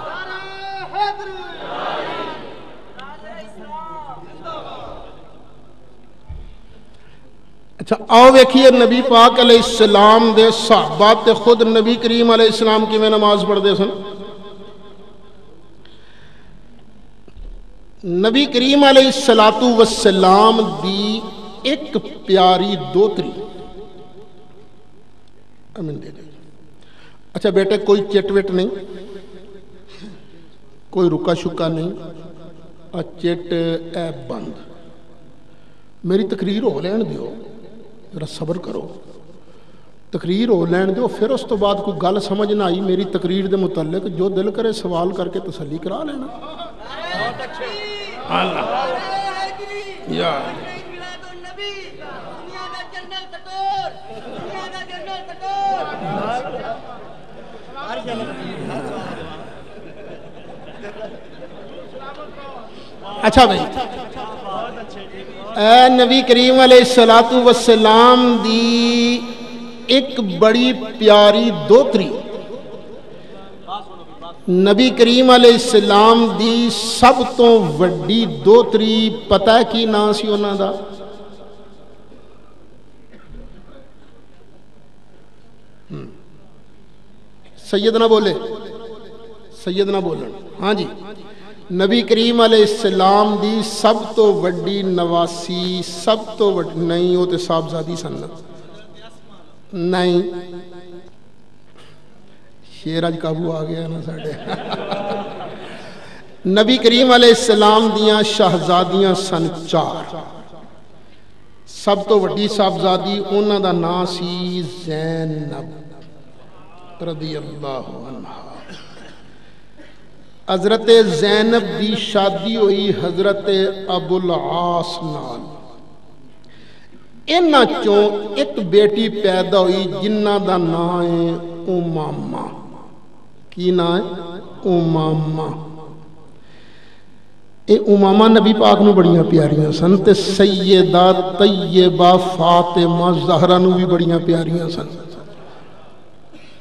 نعرہ حیدر، نعرہ اسلام زندہ باد۔ اچھا آؤ ویکھیے نبی پاک علیہ السلام دے صحابہ تے خود نبی کریم علیہ السلام کیویں نماز پڑھدے سن۔ نبی کریم علیہ السلام دی ایک پیاری دوتری امین دے دے۔ اچھا بیٹے کوئی چٹ وٹ نہیں، کوئی رکا شکا نہیں، چٹ اے بند۔ میری تقریر ہو لین دیو، ذرا صبر کرو، تقریر ہو لین دیو، پھر اس تو بعد کوئی گل سمجھ نہ آئی میری تقریر دے متعلق جو دل کرے سوال کر کے تسلی کرا لینا۔ اللہ یا اچھا بھائی، اے نبی کریم علیہ السلام دی ایک بڑی پیاری دوتری، نبی کریم علیہ السلام دی سب تو وڈی دوتری پتہ ہے کی نام سی انہاں دا؟ سیدنا بولے، سیدنا بولن، ہاں جی، نبی کریم علیہ السلام دی سب تو وڈی نواسی، سب تو وڈی نہیں، وہ تے صاحبزادی سن نہیں، شیر اج قابو آ گیا نا ساڈے۔ نبی کریم علیہ السلام دیاں شہزادیاں سن 4، سب تو وڈی صاحبزادی انہاں دا نام سی زینب رضی اللہ عنہ۔ حضرت زینب دی شادی ہوئی حضرت ابو العاص نال، انہاں چوں ایک بیٹی پیدا ہوئی جنہ دا نام ہے امامہ۔ کی نام ہے؟ امامہ۔ اے امامہ نبی پاک نو بڑیاں پیاریاں سن تے سیدہ طیبہ فاطمہ زہرا نو بھی بڑیاں پیاریاں سن۔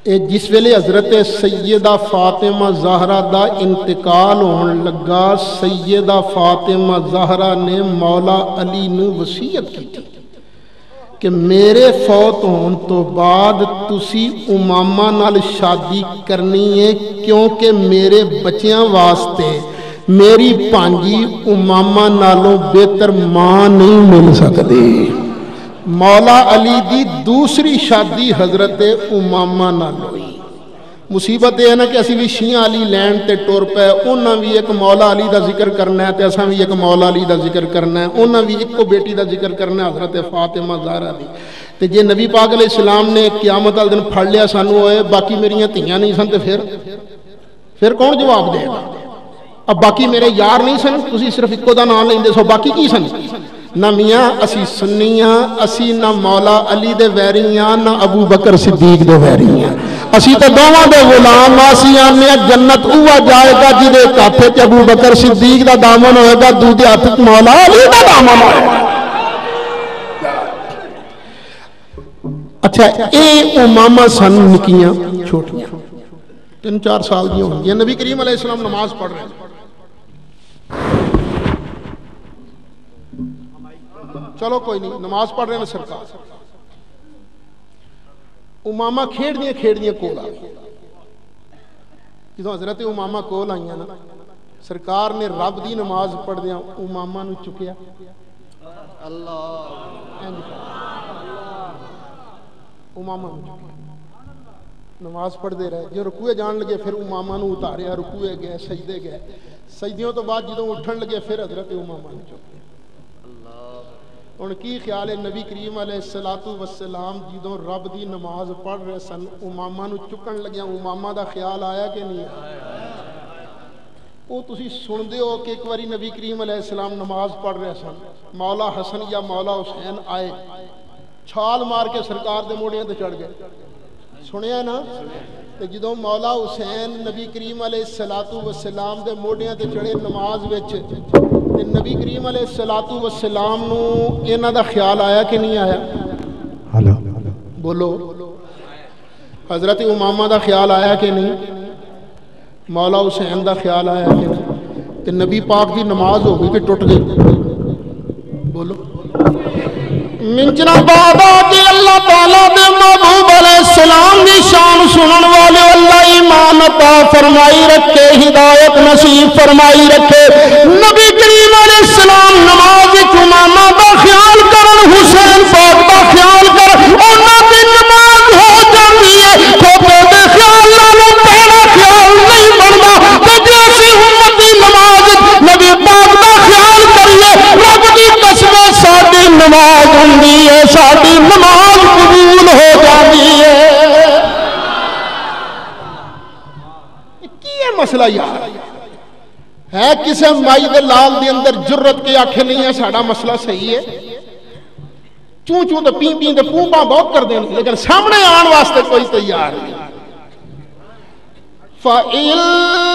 اے جس ویلے حضرت سیدہ فاطمہ زہرا دا انتقال ہون لگا، سیدہ فاطمہ زہرا نے مولا علی نو وصیت کی تھی کہ میرے فوت ہون تو بعد تسی امامہ نال شادی کرنی ہے، کیونکہ میرے بچیاں واسطے میری پانجی امامہ نالوں بہتر ماں نہیں مل سکتی۔ مولا علی دی دوسری شادی حضرت امامہ نال ہوئی، مصیبت یہ ہے نا کہ اسی بھی شیعہ علی لین تے ٹر پے انہاں بھی ایک مولا علی دا ذکر کرنا ہے تے اساں بھی ایک مولا علی دا ذکر کرنا ہے انہاں بھی ایک کو بیٹی دا ذکر کرنا ہے حضرت فاطمہ زہرا دی تے جے نبی پاک علیہ السلام نے قیامت والے دن پھڑ لیا سانو ہوئے باقی میریاں تھیاں نہیں سن تے پھر کون جواب دے گا اب باقی میرے یار نہیں سن تسی صرف ایکو دا نام لیندے سو باقی کی سن نہ میاں اسی سنیاں اسی نہ مولا علی دے ویریاں نہ ابو بکر صدیق دے ویریاں اسی تو دوواں دے غلام اسی آنے جنت اوہ جائے گا جدے ہاتھ تے ابو بکر صدیق دا دامن ہوئے گا دوسرے ہاتھ مولا علی دا دامن ہوئے گا اچھا اے امامہ سن نکیاں چھوٹیاں 3-4 سال دی ہوں گی نبی کریم علیہ السلام نماز پڑھ رہے ہیں چلو کوئی نہیں نماز پڑھ رہے ہیں سرکار امامہ کھیڑ دیاں کول آئی جدو حضرت امامہ کول آئی نا سرکار نے رب دی نماز پڑھ دیاں امامہ نو چکیا امامہ نو چکیا نماز پڑھ دے رہے جو رکوع جان لگے پھر امامہ نو اتاریا رکوع گئے سجدے گئے سجدیوں تو بعد جدو اٹھن لگے پھر حضرت امامہ نو چکیا ان کی خیال ہے نبی کریم علیہ السلام جدوں رب دی نماز پڑھ رہے سن امامہ نو چکن لگیا امامہ دا خیال آیا کہ نہیں وہ تسی سن دے ہو کہ ایک واری نبی کریم علیہ السلام نماز پڑھ رہے سن مولا حسن یا مولا حسین آئے چھال مار کے سرکار دے موڑیاں تے چڑھ گئے سنیا نا کہ جدوں مولا حسین نبی کریم علیہ السلام دے موڑیاں تے چڑھے نماز وچ نبی کریم علیہ السلام نو انہاں دا خیال آیا کہ نہیں آیا بولو حضرت امامہ دا خیال آیا کہ نہیں مولا حسین دا خیال آیا کہ نہیں تے نبی پاک دی نماز ہو گئی کہ ٹوٹ گئی بولو منچنا بابا دی اللہ تعالیٰ دے محبوب علیہ السلام دی شان سنن والے اللہ ایمان عطا فرمائی رکھے ہدایت نصیب فرمائی رکھے نبی کریم علیہ السلام نماز امامہ دا خیال کرن حسین پاک دا خیال کرن انہاں دی نماز ہو جاتی ہے کھوٹے دے خیال نالوں پہلا خیال نہیں بندا تے جیسی امتی نماز نبی پاک دا خیال کریے رب دی قسم ساڈی نماز ہوندی ہے ساڈی نماز قبول ہو جاتی ہے کی ہے مسئلہ یار ہے کسے مائی دے لال دے اندر جرت کے آنکھیں نہیں ہے ساڑا مسئلہ صحیح ہے چون چون تے پین پین تے پون پاں بہت کر دیں لیکن سامنے آن واسطے کوئی تیار نہیں فَإِن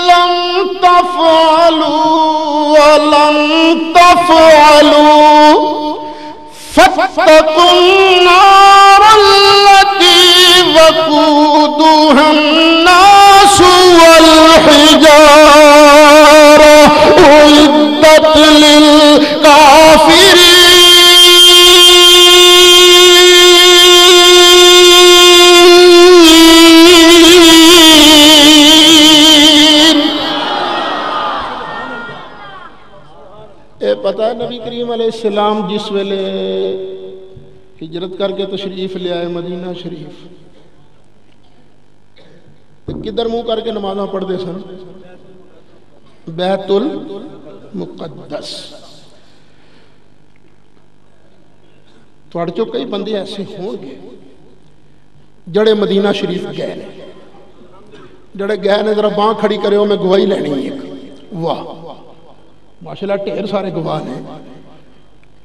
لَّمْ تَفْعَلُوا وَلَن تَفْعَلُوا فَاتَّقُوا النَّارَ الَّتِي وَقُودُهَا النَّاسُ وَالْحِجَارَةُ أُعِدَّتْ لِلْكَافِرِينَ اے پتہ ہے نبی کریم علیہ السلام جس ویلے ہجرت کر کے تشریف لے آئے مدینہ شریف کدھر منہ کر کے نمازاں پڑھ دے سن بیت المقدس تھوڑے چو کئی بندے ایسے ہوں گے جڑے مدینہ شریف گئے نے جڑے گئے نے ذرا باں کھڑی کرے ہو میں گواہی لینی ایک واہ ماشاءاللہ ٹھیر سارے گواہ نے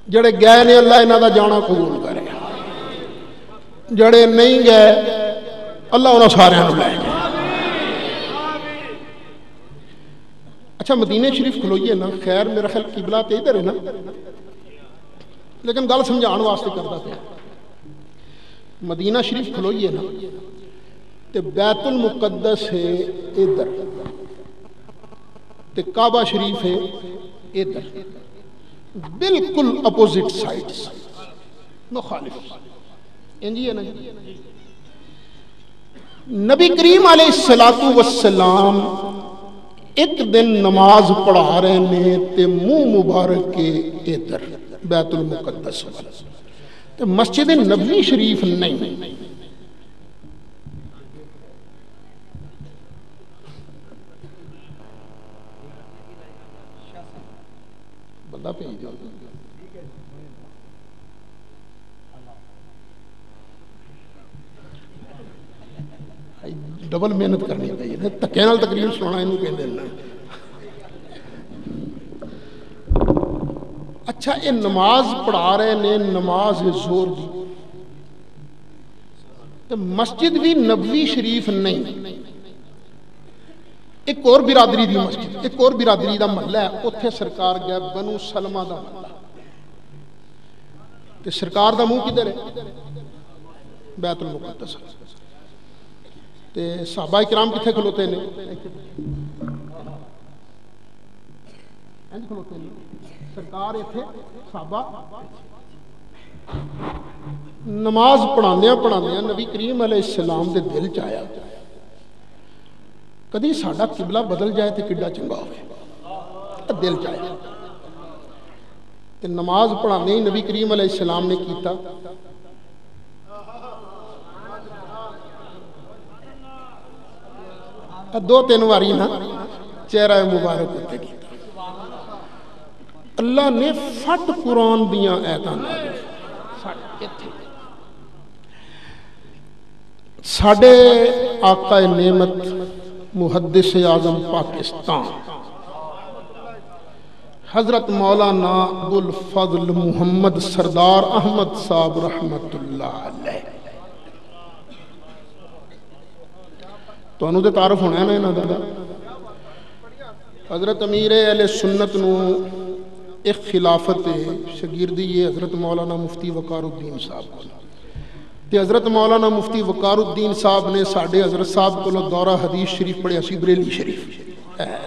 جڑے گئے نے اللہ انہاں دا جانا قبول کرے جڑے نہیں گئے اللہ انہاں سارے نوں لے جائے اچھا مدینہ شریف کھلوئیے نا خیر میرا خیال قبلہ تے ادھر ہے نا لیکن گل سمجھان واسطے کردا پیا مدینہ شریف کھلوئیے نا تے بیت المقدس ہے ادھر تے کعبہ شریف ہے ادھر بالکل اپوزٹ سائڈز مخالف انجی ہے نا نبی کریم علیہ السلام ایک دن نماز پڑھا رہے نے تے منہ مبارک کے ادھر بیت المقدس تے مسجد نبوی شریف نہیں بندہ بھیج دو ڈبل محنت کرنی چاہیے دھکے نال تقریر سنانا اینوں کہندے نے اچھا یہ نماز پڑھا رہے نے نماز زور دی مسجد بھی نبوی شریف نہیں ایک اور برادری دی مسجد ایک اور برادری دا محلہ ہے اتھے سرکار گیا بنو سلمہ دا محلہ تے سرکار دا منہ کدھر ہے بیت المقدس تے صحابہ کرام کتھے کھلوتے نے کھلوتے نے سرکار اتھے صحابہ نماز پڑھاندیاں نبی کریم علیہ السلام دے دل چایا کدی ساڈا قبلہ بدل جائے تے کڈا چنگا ہوئے دل چایا تے نماز پڑھاندے ہی نبی کریم علیہ السلام نے کیتا دو تین واری نا چہرہ مبارک ہوتے کیتا اللہ نے فٹ قرآن دیاں آیتاں ساڈے آقا نعمت محدث اعظم پاکستان حضرت مولانا ابوالفضل محمد سردار احمد صاحب رحمت اللہ علیہ تو انہوں دے تعارف ہونا ہے نا انہوں دا حضرت امیر اہل سنت نو ایک خلافت شگیردی یہ حضرت مولانا مفتی وقار الدین صاحب کو تے حضرت مولانا مفتی وقار الدین صاحب نے ساڑھے حضرت صاحب کو دورہ حدیث شریف پڑھے اسی بریلی شریف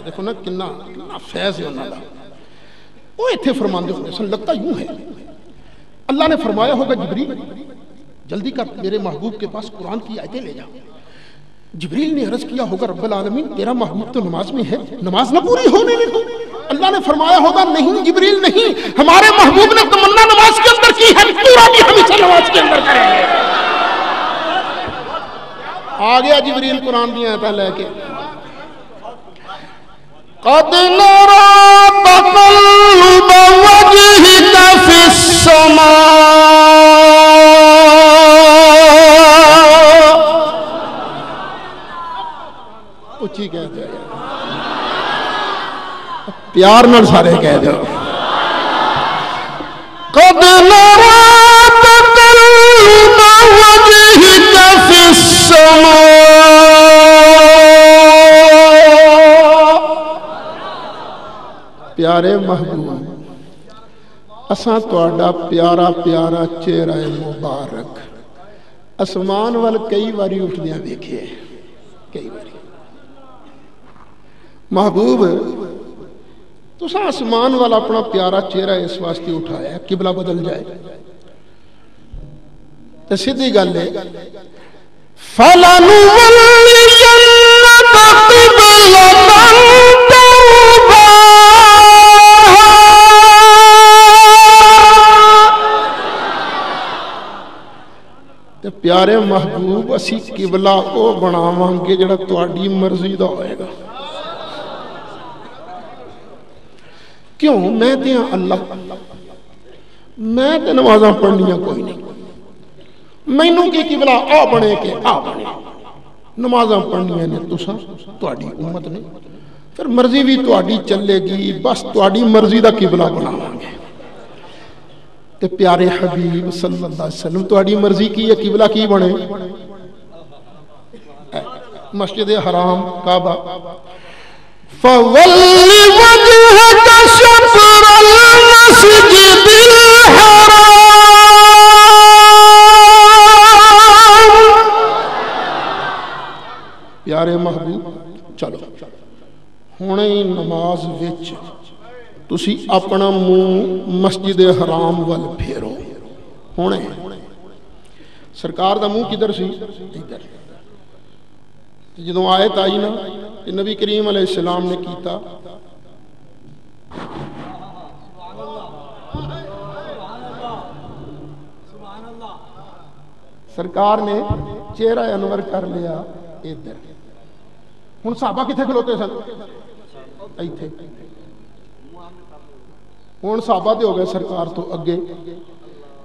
دیکھو نا کنا فیض ہے انہوں دا وہ اتھے فرماندے ہونے سن لگتا یوں ہے اللہ نے فرمایا ہوگا جبریل جلدی کر میرے محبوب کے پاس قرآن کی آیتیں لے جا جبریل نے عرض کیا ہوگا رب العالمین تیرا محبوب تو نماز میں ہے نماز نہ پوری ہونے لے دو اللہ نے فرمایا ہوگا نہیں جبریل نہیں ہمارے محبوب نے تمنا نماز کے اندر کی ہے پورا بھی ہم اسے نماز کے اندر کریں گے آ گیا جبریل قرآن دیا آیتیں لے کے قد نرى تقلب وجهك في السماء اچھی کہہ دیا پیار نال سارے کہہ دیا قد نرى تقلب وجهك في السماء پیارے محبوب اساں تواڈا پیارا پیارا چہرہ مبارک اسمان وال کئی واری اٹھدیاں ویکھے کئی واری محبوب تساں اسمان والا اپنا پیارا چہرہ اس واسطے اٹھایا قبلہ بدل جائے تے سیدھی گل ہے فَلَنُوَلِّيَنَّكَ تے پیارے محبوب اسی قبلہ او بناواں گے جڑا تہاڈی مرضی دا ہوئے گا کیوں میں تے اللہ میں تے نمازاں پڑھنیاں کوئی نہیں مینوں کی قبلہ آ بنے کے آ بنے نمازاں پڑھنیاں نے تساں تہاڈی امت نے پھر مرضی بھی تہاڈی چلے گی بس تہاڈی مرضی دا قبلہ بناواں گے تے پیارے حبیب صلی اللہ علیہ وسلم تہاڈی مرضی کی ہے قبلہ کی بنے مسجد حرام کعبہ فَوَلِّ وَجْهَكَ شَطْرَ الْمَسْجِدِ الْحَرَامِ پیارے محبوب چلو ہونے نماز وچ تسی اپنا منہ مسجد حرام وال پھیرو ہونے سرکار دا منہ کدھر سی ادھر جدوں آیت آئی نا کہ نبی کریم علیہ السلام نے کیتا سرکار نے چہرہ انور کر لیا ادھر ہن صحابہ کتھے کھلوتے سن ایتھے ہوں صحابہ تو ہو گئے سرکار تو اگے،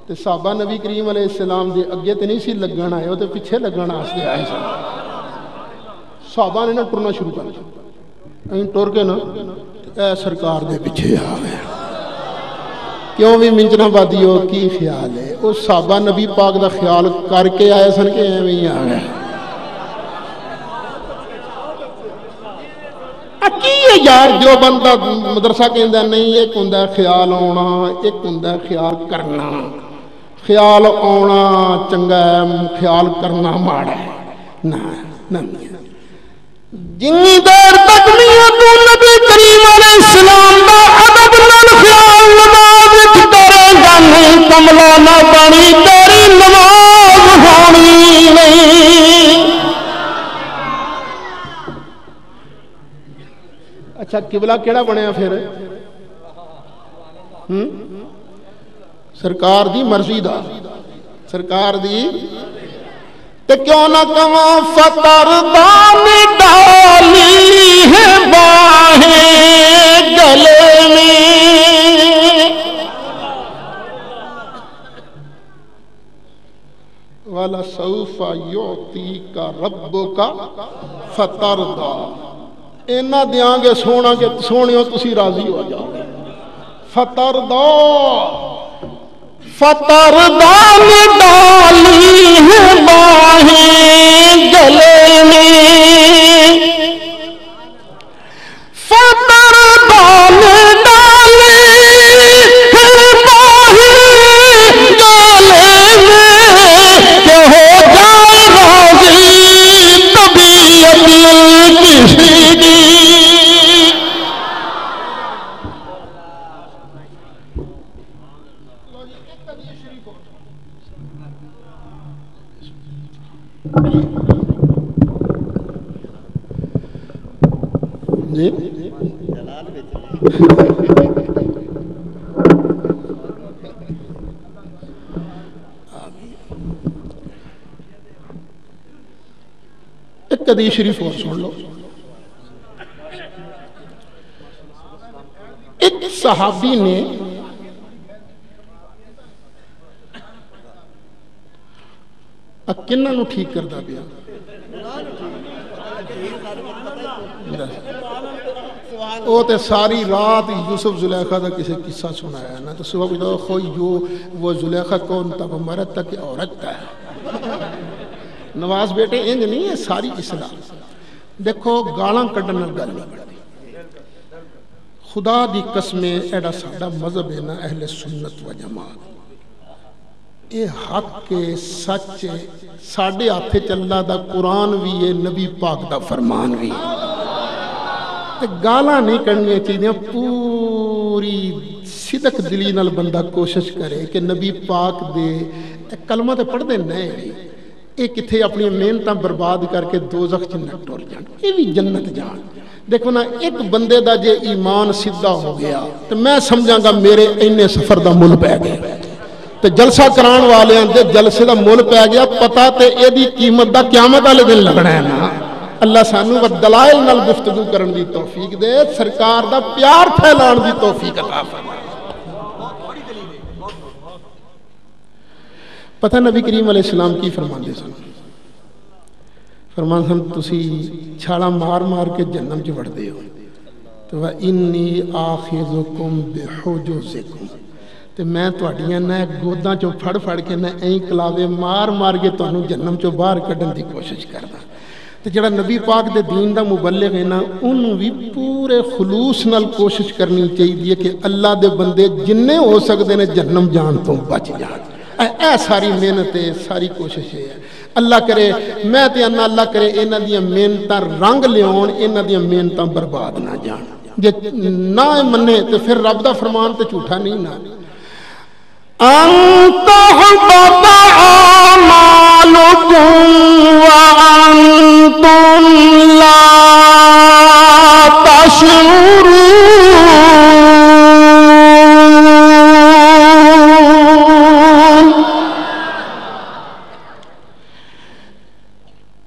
تو صحابہ نبی کریم علیہ السلام دے اگے تو نہیں سی لگن آئے، وہ تو پیچھے لگن واسطے آئے سن۔ صحابہ نے نہ ٹرنا شروع کر دیا، ٹر کے نا اے سرکار دے پیچھے آ گئے، کیوں بھی منجنا بادیو کی خیال ہے؟ وہ صحابہ نبی پاک دا خیال کر کے آئے سن کہ ایویں ہی آ گئے؟ کی یار جو بندہ مدرسہ کہندا نہیں، ایک ہوندا خیال آنا، ایک ہوندا خیال کرنا۔ خیال آنا چنگا ہے، خیال کرنا ماڑا ہے، نہ جنی دیر تک نہیں تو نبی کریم علیہ السلام دا ادب نال خیال نماز وچ کرے گا نہیں، کملا نہ بنی تیری نماز ہونی نہیں۔ اچھا قبلہ کیڑا بنیا پھر؟ سرکار دی مرضی دا، سرکار دی تے کیوں نہ کہاں فطر دان ڈالی ہے باہیں گلے میں، وَلَسَوْفَ يُعْطِيكَ رَبُّكَ فَتَرْضَىٰ، اینا دیاں گے سونا کہ سونیوں تسی راضی ہو جاؤ گے۔ فَتَرْضَىٰ میں ڈالی ہے باہیں گلے میں، فَتَرْضَىٰ میں ڈالی ہے باہیں گلے میں، کہ ہو جائے راضی طبیعت کسی کی۔ جی ایک حدیث شریف اور سن لو۔ ایک صحابی نے کنہ نو ٹھیک کردا پیا، وہ تے ساری رات یوسف زلیخا کا کسی قصہ سنایا نا، تو صبح پوچھتا خوئی وہ زلیخا کون تھا، وہ مرد تھا کہ عورت تھا؟ نواز بیٹے انج نہیں ہے ساری اصلاح۔ دیکھو گالاں کڈن نال گل نہیں بنتی، خدا دی قسمیں ایڈا ساڈا مذہب ہے نا اہل سنت و جماعت، اے حق کے سچ ساڈے ہاتھ چلدا دا قرآن بھی ہے، نبی پاک دا فرمان بھی ہے، گالاں نہیں کرنی چاہیے۔ پوری صدق دلی نال بندہ کوشش کرے کہ نبی پاک دے کلمہ تے پڑھ دے نہیں، یہ کتھے اپنی محنتاں برباد کر کے دوزخ چ نہ ٹر جان، یہ بھی جنت جان۔ دیکھو نا ایک بندے دا جے ایمان سیدھا ہو گیا تو میں سمجھاں گا میرے اینے سفر دا مل پہ گیا، تو جلسہ کران والے دے جلسے دا مل پہ گیا، پتہ تے اے دی قیمت دا قیامت والے دن لگنا ہے نا۔ اللہ سانو و دلائل نال گفتگو کرن دی توفیق دے، سرکار دا پیار پھیلان دی توفیق عطا فرمائے۔ پتہ نبی کریم علیہ السلام کی فرماندے سن؟ فرمان سن تسی چھاڑا مار مار کے جہنم چ وڑ دے ہو، تو وَإِنِّي آخِذُكُمْ بِحُجُزِكُمْ، تو میں تواڈیاں نہ گوداں چوں پھڑ پھڑ کے نہ این کلاوے مار مار کے تانوں جہنم چوں باہر کڈن دی کوشش کردا۔ تو جڑا نبی پاک دے دین دا مبلغ ہے نا، انہوں بھی پورے خلوص نال کوشش کرنی چاہیے کہ اللہ دے بندے جننے ہو سکتے نے جہنم جان تو بچ جان۔ اے ساری محنت ہے، ساری کوشش ہے۔ اللہ کرے میں تے انا اللہ کرے انہاں دیاں محنتاں رنگ لیاون، انہاں دیاں محنتاں برباد نہ جان۔ جے نہ منے تو پھر رب دا فرمان تے جھوٹا نہیں نا۔ أَن تَحْبَطَ أَعْمَالُكُمْ وَأَنْتُمْ لَا تَشْعُرُونَ۔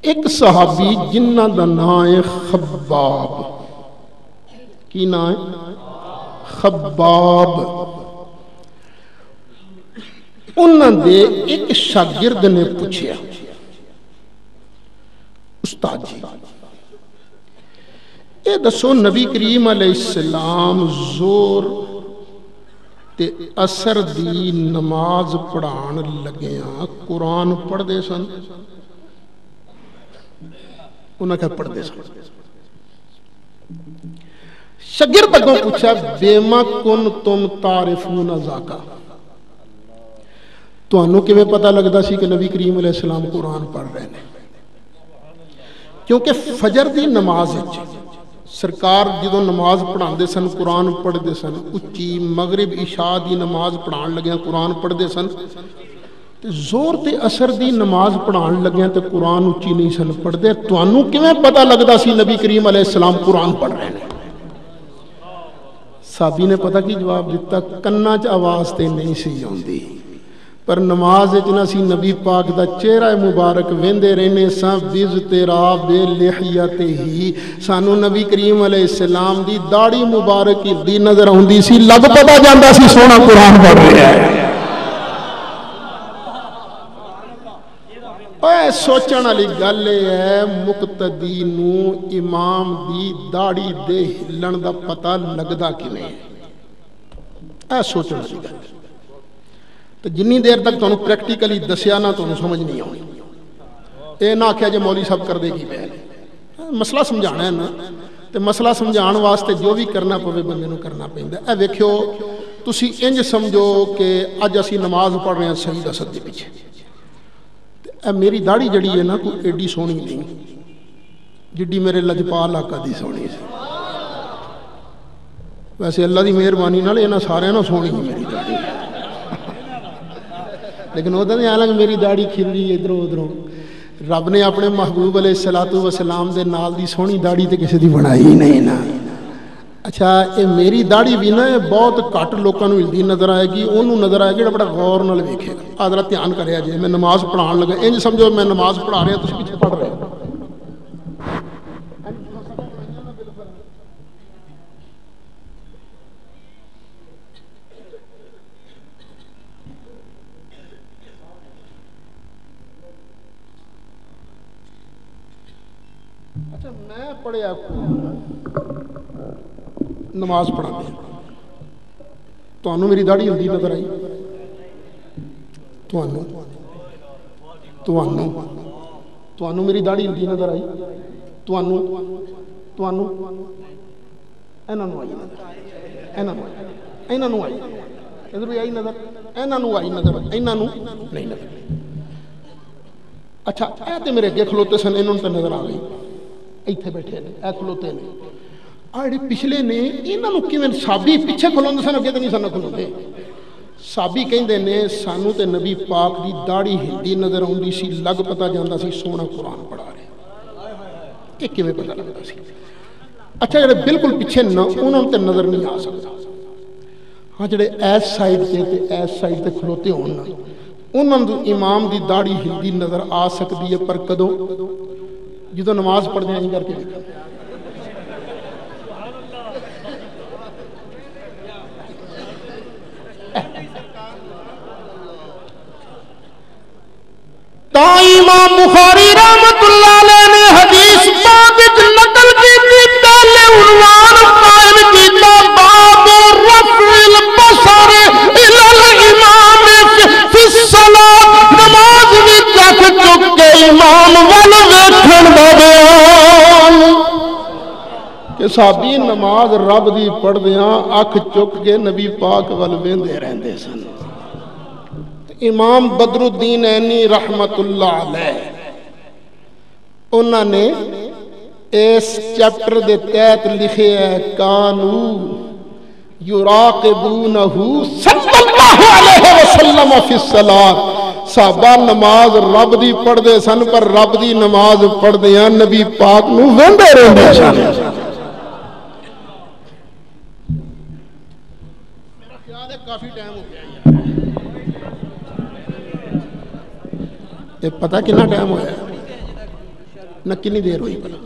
ایک صحابی جنہ دا نام ہے خباب، کی نام ہے؟ خباب انہاں دے ایک شاگرد نے پوچھیا استاد جی اے دسو نبی کریم علیہ السلام زور تے اثر دی نماز پڑھان لگیاں قرآن پڑھ دے سن انہاں کہا پڑھ دے سن شاگرد اگوں پوچھا بیما کنتم تعرفون ذاکا تو انہوں کے پتہ لگدا سی کہ نبی کریم علیہ السلام قرآن پڑھ رہے ہیں کیونکہ فجر دی نماز سرکار جدوں نماز پڑھان دے سن قرآن پڑھ دے سن اچھی مغرب عشاء دی نماز پڑھان لگیاں قرآن پڑھ دے سن زور تے اثر دی نماز پڑھان لگیاں تے قرآن اچھی نہیں سن پڑھ دے تو انہوں کیویں پتہ لگدا سی نبی کریم علیہ السلام قرآن پڑھ رہے ہیں صحابی نے پتہ کی جواب دیتا کناں چ آواز تے نہیں سی ہوندی پر نماز اتنا سی نبی پاک دا چہرہ مبارک ویندے رہنے ساں بز تیرا بے لحیت ہی سانو نبی کریم علیہ السلام دی داڑھی مبارک دی نظر ہوندی سی لگ پتا جاندا سی سونا قرآن پڑھ رہا ہے اے سوچن والی گل ہے مقتدی نو امام دی داڑھی دے ہلن دا پتہ لگدا کیویں اے سوچن والی گل تو جنی دیر تک تانوں پریکٹیکلی دسیا نہ تانوں سمجھ نہیں آؤں اے نہ آکھیا جے مولوی صاحب کر دے گی پہلے مسئلہ سمجھانا ہے نا تے مسئلہ سمجھان واسطے جو بھی کرنا پوے بندے نو کرنا پیندا اے ویکھیو تسی انج سمجھو کہ اج اسی نماز پڑھ رہے ہیں سجدہ سد دے پیچھے اے میری داڑھی جڑی ہے نا کوئی ایڈی سونی نہیں جڈی میرے لجپال آقا دی سونی سی ویسے اللہ دی مہربانی نال انہاں سارے نال سونی میری داڑھی لیکن وہ تو حالانکہ میری داڑھی کھل رہی ہے ادھروں ادھروں رب نے اپنے محبوب علیہ السلام دے نال دی سونی داڑھی تے کسی دی بنائی ہی نہیں نا اچھا اے میری داڑھی بھی نا بہت گھٹ لوکاں نوں ہلدی نظر آئے گی انہوں نظر آئے گی جڑا بڑا غور نال ویکھے گا آ ذرا دھیان کریا جے میں نماز پڑھان لگا انج سمجھو میں نماز پڑھا رہا تسی پیچھے پڑھ رہے اچھا میں پڑھیا نماز پڑھا دیا تو انہوں میری داڑھی ہلدی نظر آئی تو انہوں میری داڑھی ہلدی نظر آئی تو انہوں اینانو آئی نظر اینانو آئی ادھر بھی آئی نظر اینانو آئی نظر اینانو نہیں نظر اچھا اے تے میرے اگے کھلوتے سن انہوں تے نظر آ گئی ایتھے بیٹھے نے اے کھلوتے نے آڑے پچھلے نے انہاں نوں کیویں صحابی پیچھے کھلوندے سن اگے تے نہیں سن کھلوندے صحابی کہندے نے سانو تے نبی پاک دی داڑھی ہلدی نظر آوندی سی لگ پتا جاندا سی سونا قرآن پڑھا رہے اے کیویں پتا لگدا سی اچھا جڑے بالکل پیچھے نہ انہاں تے نظر نہیں آ سکدا ہاں جڑے ایس سائیڈ تے ایس سائیڈ تے کھلوتے ہون نا انہاں نوں امام دی داڑھی ہلدی نظر آ سکدی ہے پر کدوں جدوں نماز پڑھدے ہیں کر کے امام بخاری رحمت اللہ علیہ نے حدیث باب نقل کی پہلے عنوان قائم کیتا باب رفع البصر الى الامام فی الصلاۃ نماز وچ اکھ چک کے امام ول ویکھن دا بیان کہ صحابی نماز رب دی پڑھدیاں اکھ چک کے نبی پاک ول ویندے رہندے سن امام بدر الدین عینی رحمت اللہ علیہ انہوں نے اس چیپٹر دے تحت لکھے ہے کانو یراقبونہ صلی اللہ علیہ وسلم فی الصلاۃ صحابہ نماز رب دی پڑھ دے سن پر رب دی نماز پڑھ دیاں نبی پاک نو ویندے رہندے سن میرا خیال ہے کافی ٹائم ہو گیا پتہ کتنا ٹائم ہوا نہ کنی دیر ہوئی پتا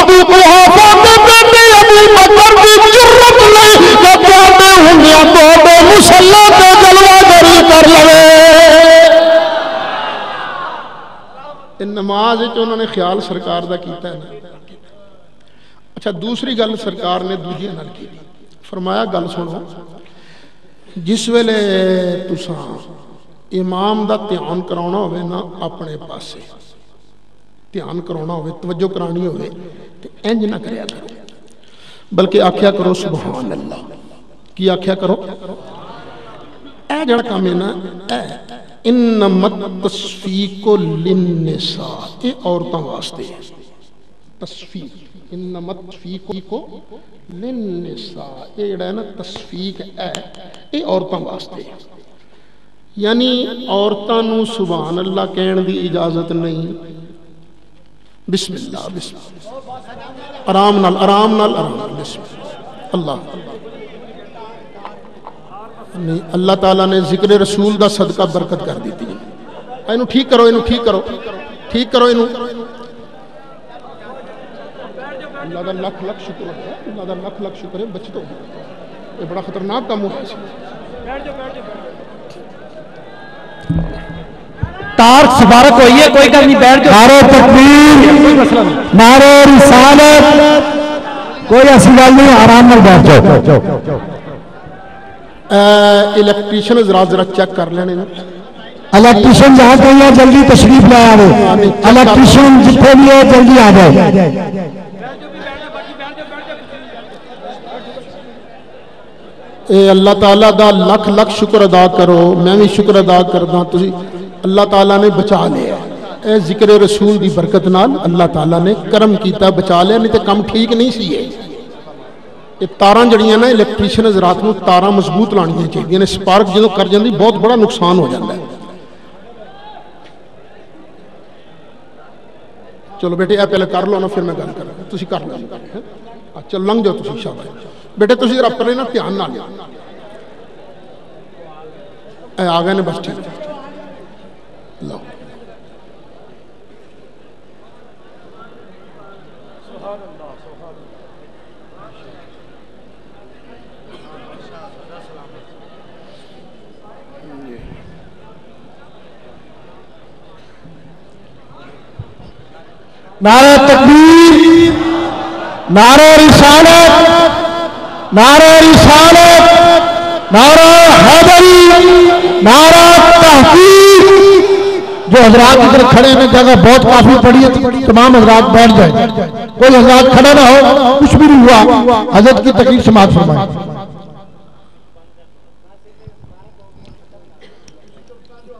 ابو قحافہ کے بیٹے ابو بکر کی جرت نہیں کہ تواڈے ہندیاں تواڈے مصلی تے جلوہ گری کر لوے. نماز انہوں نے خیال سرکار دا کیتا ہے نا. اچھا دوسری گل سرکار نے دوجے نال کی فرمایا گل سنو جس ویلے تساں امام دا دھیان کرانا ہوئے نا اپنے پاسے دھیان کرانا ہوئے توجہ کرانی ہوئے تو انج نہ کریا کرو بلکہ آکھیا کرو سبحان اللہ. کی آکھیا کرو اے جڑا کام ہے نا انما التصفیق للنساء اے عورتاں واسطے تصفیق انما التصفیق للنساء اے جڑا ہے نا تصفیق ہے اے عورتاں واسطے یعنی عورتاں نو سبحان اللہ کہن دی اجازت نہیں. بسم اللہ بسم اللہ آرام نال آرام نال آرام بسم اللہ نہیں اللہ تعالیٰ نے ذکر رسول دا صدقہ برکت کر دیتی ہے. اینو ٹھیک کرو اینو ٹھیک کرو ٹھیک کرو اینو. اللہ دا لکھ لکھ شکر ہے اللہ دا لکھ لکھ شکر ہے بچت ہو گئی. یہ بڑا خطرناک کام ہوا ہے. تار سفارت ہوئی ہے کوئی گل نہیں بیٹھ جاؤ. نعرہ تکبیر کوئی مسئلہ نہیں. نعرہ رسالت کوئی ایسی گل نہیں آرام نال بیٹھ جاؤ. الیکٹریشن حضرات ذرا چیک کر لینے نا. الیکٹریشن جہاں کہیں ہے جلدی تشریف لے آوے. الیکٹریشن جتنے بھی ہے جلدی آ جائے. اے اللہ تعالیٰ دا لکھ لکھ شکر ادا کرو. میں بھی شکر ادا کردا تسی اللہ تعالیٰ نے بچا لیا. اے ذکر رسول دی برکت نال اللہ تعالیٰ نے کرم کیتا بچا لیا نہیں تے کم ٹھیک نہیں سی. یہ تاراں جڑیاں نا الیکٹریشن حضرات نو تاراں مضبوط لانیاں چاہیے نے. سپارک جدوں کر جاندی بہت بڑا نقصان ہو جاتا ہے. چلو بیٹے اے پہلے کر لو نا پھر میں گل کراں. تسی کر لو چلو لنگ جاؤ تسی شاباش بیٹے تسی ذرا پرے نا دھیان نال اے آ گئے نے بس ٹھیک لو. نعرہ تکبیر نعرہ رسالت نعرہ رسالت نعرہ حیدری نعرہ تحقیق. جو حضرات ادھر کھڑے ہیں جگہ بہت کافی پڑی ہے تمام حضرات بیٹھ جائیں. کوئی حضرات کھڑا نہ ہو کچھ بھی نہیں ہوا. حضرت کی تقریر سماعت فرمائیں.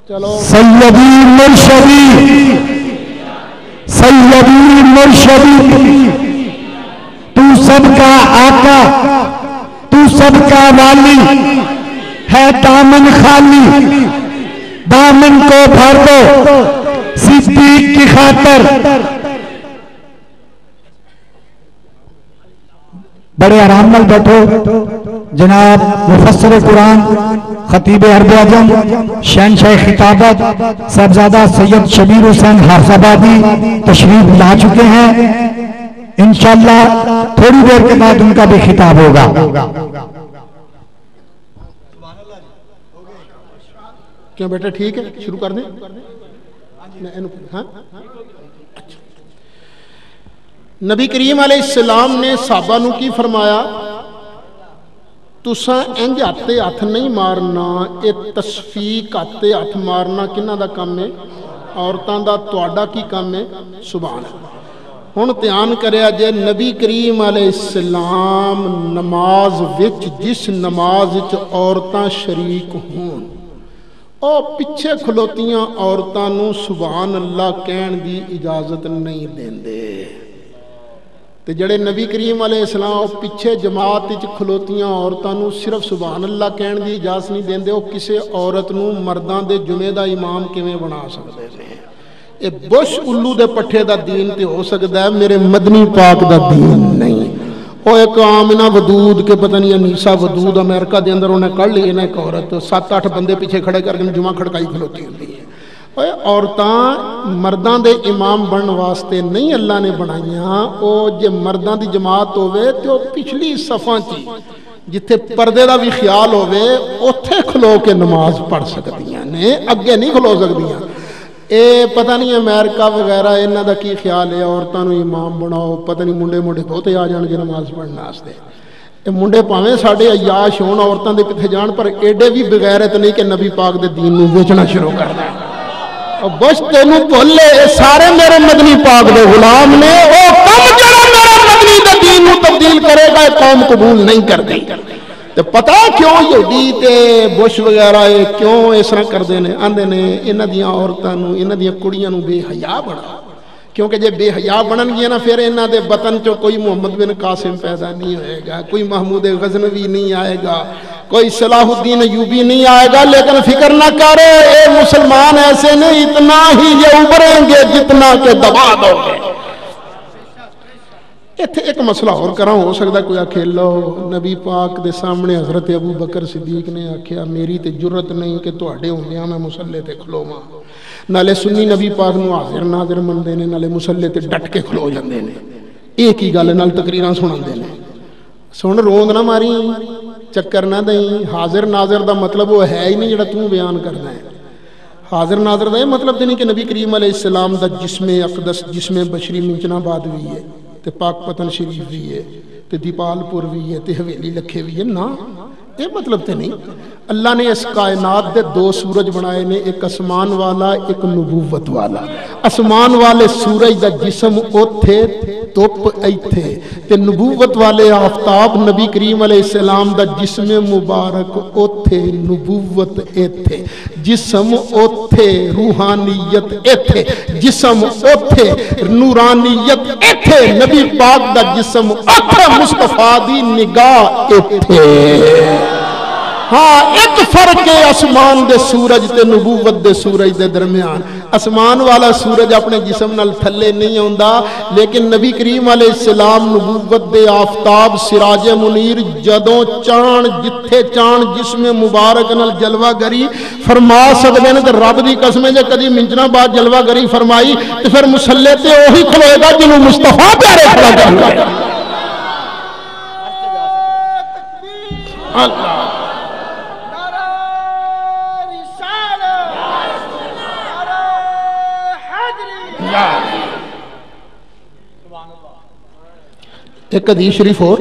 چلو سیدی مرشدی سیدی مرشدی تو سب کا آقا تو سب کا والی ہے دامن خالی دامن کو بھر دو صدیق کی خاطر. بڑے آرام نال بیٹھو. جناب مفسر قرآن خطیب عرب اعظم شہنشاہ خطابت صاحبزادہ سید شبیر حسین حافظ آبادی تشریف لا چکے ہیں. انشاءاللہ تھوڑی دیر کے بعد ان کا بھی خطاب ہوگا. کیوں بیٹا ٹھیک ہے شروع کر دیں. نبی کریم علیہ السلام نے صحابہ نو کی فرمایا تساں انج ہاتھے ہاتھ نہیں مارنا. اے تصفیق ہاتھے ہاتھ مارنا کنہ دا کام ہے عورتاں دا. تواڈا کی کام ہے سبحان اللہ. ہن دھیان کریا جے نبی کریم علیہ السلام نماز وچ جس نماز وچ عورتاں شریک ہون او پیچھے کھلوتیاں عورتاں نو سبحان اللہ کہن دی اجازت نہیں دیندے. تے جڑے نبی کریم علیہ السلام پیچھے جماعت وچ کھلوتیاں عورتاں نو صرف سبحان اللہ کہن دی اجازت نہیں دیندے. او کسے عورت نو مرداں دے جمعے دا امام کیویں بنا سکدے نے؟ اے بش الو دے پٹھے دا دین تے ہو سکدا ہے میرے مدنی پاک دا دین نہیں. او ایک آمنہ ودود کے پتہ نہیں انیسہ ودود امریکہ دے اندر انہیں کر لی. انہیں ایک عورت 7-8 بندے پیچھے کھڑے کر کے جمعہ کھڑکائی کھلوتی ہوتی ہے. عورتاں مرداں دے امام بنن واسطے نہیں اللہ نے بنائیاں، او جے مرداں دی جماعت ہوئے تو پچھلی صفاں چی جتھے پردے دا بھی خیال ہوئے اوتھے کھلو کے نماز پڑھ سکدیاں نے، اگے نہیں کھلو سکدیاں۔ اے پتہ نہیں امریکہ وغیرہ انہاں دا کی خیال ہے عورتاں نوں امام بناؤ، پتہ نہیں منڈے بہتے آ جان گے نماز پڑھنے واسطے۔ اے منڈے پاویں ساڈے عیاش ہون عورتاں دے پیچھے جان، پر ایڈے بھی بغیرت نہیں کہ نبی پاک دے دین نوں ویچنا شروع کر دیں۔ بس تینوں بھولے سارے میرے مدنی پاک دے غلام نے، او کم جڑا میرے مدنی دے دین نوں تبدیل کرے گا قوم قبول نہیں کرتی۔ تے پتہ کیوں یہودی تے بش وغیرہ کیوں اس طرح کردے نے؟ آندے نے انہاں دیاں عورتاں نوں انہاں دیاں کڑیاں نوں بے حیا بناؤ، کیونکہ جے بے حیا بنن گیا نا پھر انہاں دے وطن چوں کوئی محمد بن قاسم پیدا نہیں ہوئے گا، کوئی محمود غزنوی نہیں آئے گا، کوئی صلاح الدین ایوبی نہیں آئے گا۔ لیکن فکر نہ کرے اے مسلمان ایسے نہیں، اتنا ہی یہ ابھریں گے جتنا کہ دبا دو گے۔ ایتھے ایک مسئلہ اور کراں، ہو سکتا کوئی آکھے لو نبی پاک دے سامنے حضرت ابو بکر صدیق نے آکھیا میری تے جرت نہیں کہ تواڈے ہوندیاں میں مصلے تے کھلوواں۔ نالے سنی نبی پاک نو حاضر ناظر مندے نے، نالے مصلے تے ڈٹ کے کھلو جاندے نے، ایک ہی گل نال تقریراں سناندے نے۔ سن روند نہ ماری، چکر نہ دیں، حاضر ناظر دا مطلب وہ ہے ہی نہیں جڑا تو بیان کرنا ہے۔ حاضر ناظر دا یہ مطلب تے نہیں کہ نبی کریم علیہ السلام دا جسم اقدس جسم بشری منچنا باد بھی ہے تے پاک پتن شریف بھی ہے تے دیپال پور بھی ہے تے حویلی لکھے بھی ہے، نا یہ مطلب تے نہیں۔ اللہ نے اس کائنات دے دو سورج بنائے نے، ایک اسمان والا ایک نبوت والا۔ اسمان والے سورج دا جسم اوتھے توپ ایتھے تے نبوت والے آفتاب نبی کریم علیہ السلام دا جسم مبارک اوتھے نبوت ایتھے، جسم اوتھے روحانیت ایتھے، جسم اوتھے نورانیت ایتھے، نبی پاک دا جسم اوتھے، مصطفیٰ دی نگاہ ایتھے۔ ہاں ایک فرق ہے اسمان دے سورج تے نبوت دے سورج دے درمیان۔ اسمان والا سورج اپنے جسم نال تھلے نہیں ہوندا، لیکن نبی کریم علیہ السلام نبوت دے آفتاب سراج منیر جدوں چاند جتھے چاند جسم مبارک نال جلوہ گری فرما سکدے نے تے رب دی قسم جے کدی منجنا بعد جلوہ گری فرمائی تے پھر مصلی تے وہی کھلوئے گا جنوں مصطفیٰ پیارے کھڑا کرنا ہے۔ اللہ ایک حدیث شریف اور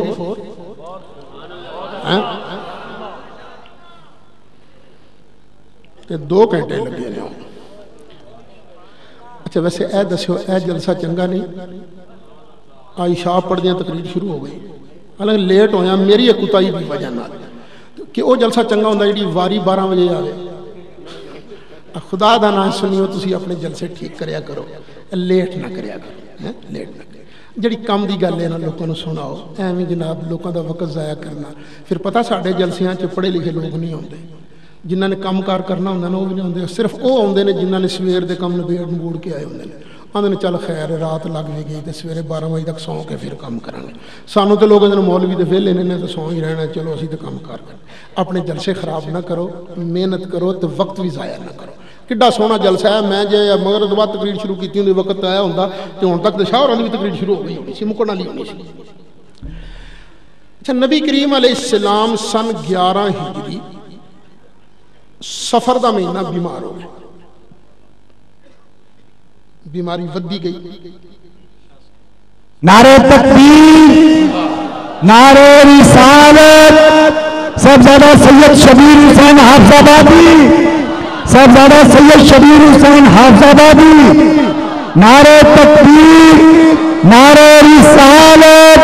تے 2 گھنٹے لگے نے۔ اچھا ویسے اے دسو اے جلسہ چنگا نہیں؟ عائشہ پڑھ دیاں تقریر شروع ہو گئی، حالانکہ لیٹ ہویا میری ایک کتائی دی وجہ نال کہ وہ جلسہ چنگا ہوندا جڑی واری 12 بجے آوے۔ خدا دا نام سنیو تسی اپنے جلسے ٹھیک کریا کرو، لیٹ نہ کریا کرو، لیٹ نہ کرو۔ جڑی کم دی گل ہے نا لوگوں نے سناؤ، ایویں جناب لوگوں دا وقت ضائع کرنا۔ پھر پتہ ساڈے جلسیاں چ پڑھے لکھے لوگ نہیں ہوندے، جنہاں نے کام کار کرنا ہوندا نا وہ بھی نہیں ہوندے، صرف وہ ہوندے نے جنہاں نے سویر دے کم نبیڑ نبوڑ کے آئے ہوندے نے، آندے نے چل خیر رات لگ بھی گئی تے سویرے 12 بجے تک سو کے پھر کام کریں گے۔ سانوں تے لوگ مولوی دے ویلے نے تے سو ہی رہنا، چلو اسی تے کام کار کریں۔ اپنے جلسے خراب نہ کرو، محنت کرو تے وقت بھی ضائع نہ کرو۔ کڈا سونا جلسہ ہے، میں جے مغرب بعد تقریر شروع کیتی ہوندی وقت آیا ہوندا تے ہن تک تے شاہ ہوراں دی بھی تقریر شروع ہو گئی ہونی سی، مکن والی ہونی سی۔ اچھا نبی کریم علیہ السلام سن 11 ہجری سفر دا مہینہ بیمار ہو گئے، بیماری ودی گئی۔ نعرہ تکبیر، نعرہ رسالت، سب زیادہ سید شبیر حسین حافظ آبادی، سب زیادہ سید شبیر حسین حافظ آبادی، نعرہ تکبیر، نعرہ رسالت،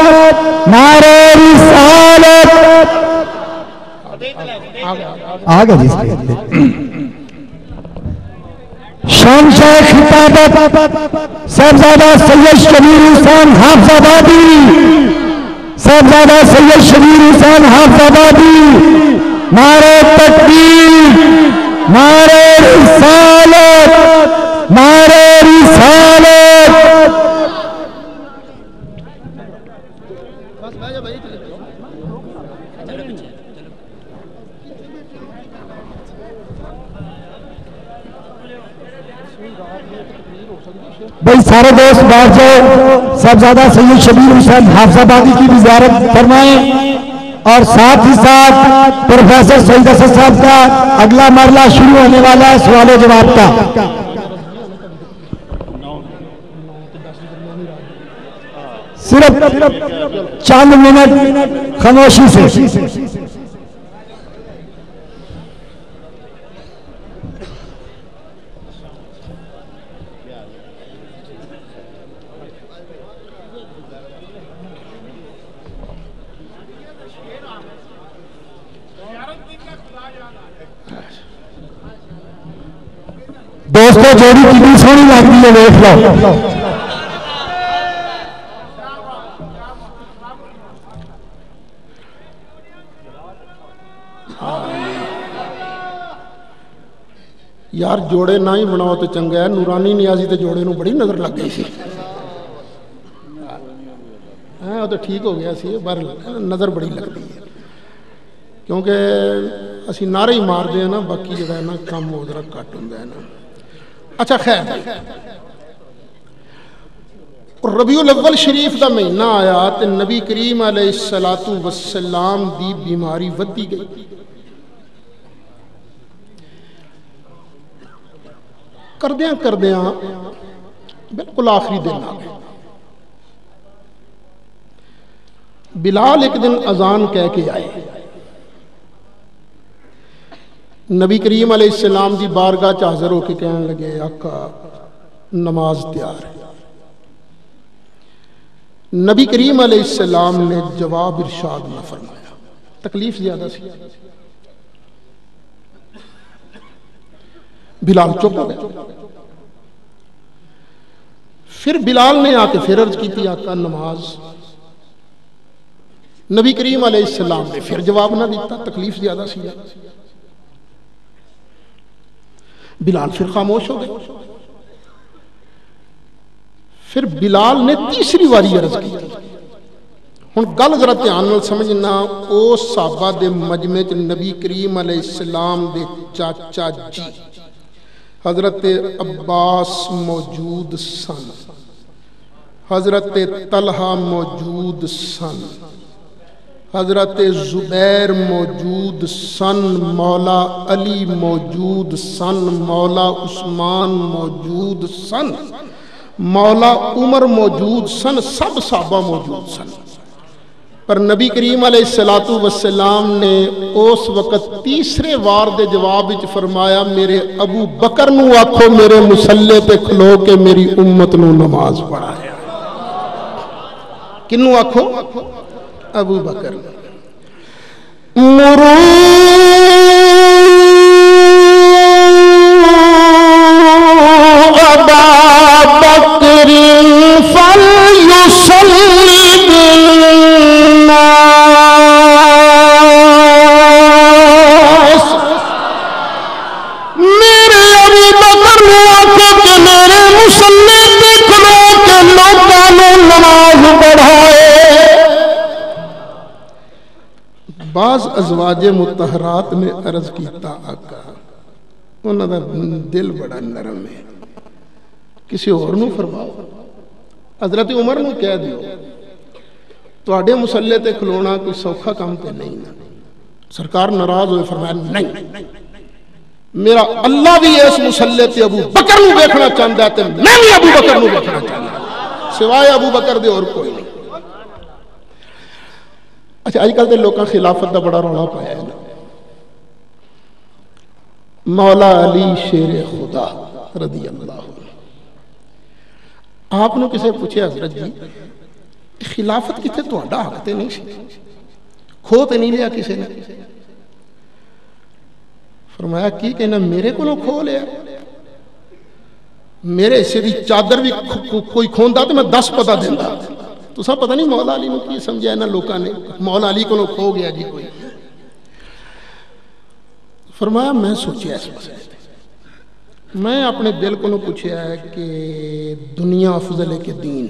نعرہ رسالت۔ آگے جس شہنشاہ خطابت سب زیادہ سید شبیر حسین حافظ آبادی، سب زیادہ سید شبیر حسین حافظ آبادی، نعرہ تکبیر، نعرہ رسالت، نعرہ رسالت۔ بھائی سارے دوست بیٹھ جاؤ، صاحبزادہ سید شبیر حسین حافظ آبادی کی بھی زیارت فرمائیں، اور ساتھ ہی ساتھ پروفیسر سعید اسد صاحب کا اگلا مرحلہ شروع ہونے والا ہے سوال و جواب کا۔ صرف چند منٹ خاموشی سے۔ دوستو جوڑی کتنی سونی لگتی ہے دیکھ لو۔ یار جوڑے نہ ہی بناؤ تو چنگا ہے، نورانی نیازی تے جوڑے نو بڑی نظر لگ گئی سی، ہاں تو ٹھیک ہو گیا سی، پر نظر بڑی لگتی ہے کیونکہ اسی نعرے ہی مار دے ہیں نا، باقی جگہ ہے نا کم ہو ذرا کٹ ہوندا ہے نا۔ اچھا خیر، ربیع الاول شریف دا مہینہ آیا تے نبی کریم علیہ السلام دی بیماری ودی گئی۔ کردیاں کردیاں بالکل آخری دن آ گئے۔ بلال ایک دن اذان کہہ کے آئے، نبی کریم علیہ السلام دی بارگاہ چ حاضر ہو کے کہنے لگے آقا نماز تیار ہے۔ نبی کریم علیہ السلام نے جواب ارشاد نہ فرمایا، تکلیف زیادہ سی، بلال چپ ہو گیا۔ پھر بلال نے آ کے پھر عرض کی تھی آقا نماز، نبی کریم علیہ السلام نے پھر جواب نہ دیتا، تکلیف زیادہ سی، بلال پھر خاموش ہو گئے۔ پھر بلال نے تیسری واری عرض کی، ہن گل ذرا دھیان نال سمجھنا، او صحابہ دے مجمع چ نبی کریم علیہ السلام دے چاچا جی حضرت عباس موجود سن، حضرت طلحہ موجود سن، حضرت زبیر موجود سن، مولا علی موجود سن، مولا عثمان موجود سن، مولا عمر موجود سن، سب صحابہ موجود سن۔ پر نبی کریم علیہ السلام نے اس وقت تیسرے وار دے جواب وچ فرمایا میرے ابو بکر نو آکھو میرے مصلی پہ کھلو کے میری امت نو نماز پڑھایا۔ کنو آکھو؟ ابو بکر۔ مرو ابا بکر فلیصلی بالناس، میرے ابو بکر نے آکھو کہ میرے مصلی پہ کھلو کے لوگوں نے نماز پڑھائے۔ بعض ازواج مطہرات نے عرض کیتا آقا انہاں دا دل بڑا نرم ہے، کسی اور نو فرماؤ، حضرت عمر نو کہہ دیو تواڈے مصلی تے کھلونا کوئی سوکھا کام تے نہیں نا۔ سرکار ناراض ہوئے، فرمایا نہیں، میرا اللہ بھی اس مصلی تے ابو بکر نو دیکھنا چاہتا ہے تے میں بھی ابو بکر نو دیکھنا چاہتا ہوں، سوائے ابو بکر دے اور کوئی نہیں۔ اچھا آج کل تے لوکاں خلافت دا بڑا رولا پایا ہے نا، مولا علی شیر خدا رضی اللہ عنہ، آپ نے کسے پوچھے حضرت جی خلافت کتے تہاڈا حق تے نہیں سی، کھو تے نہیں لیا کسے نے؟ فرمایا کی کہنا میرے کو کھو لیا، میرے حصے دی چادر بھی کوئی کھوندا تو میں 10 پتہ دیندا۔ تو سب پتہ نہیں مولا علی نے کی سمجھا ہے نا لوکاں نے، مولا علی کو کھو گیا جی کوئی۔ فرمایا میں سوچیا اس مسئلے پہ، میں اپنے دل کو پوچھا ہے کہ دنیا افضل ہے کہ دین،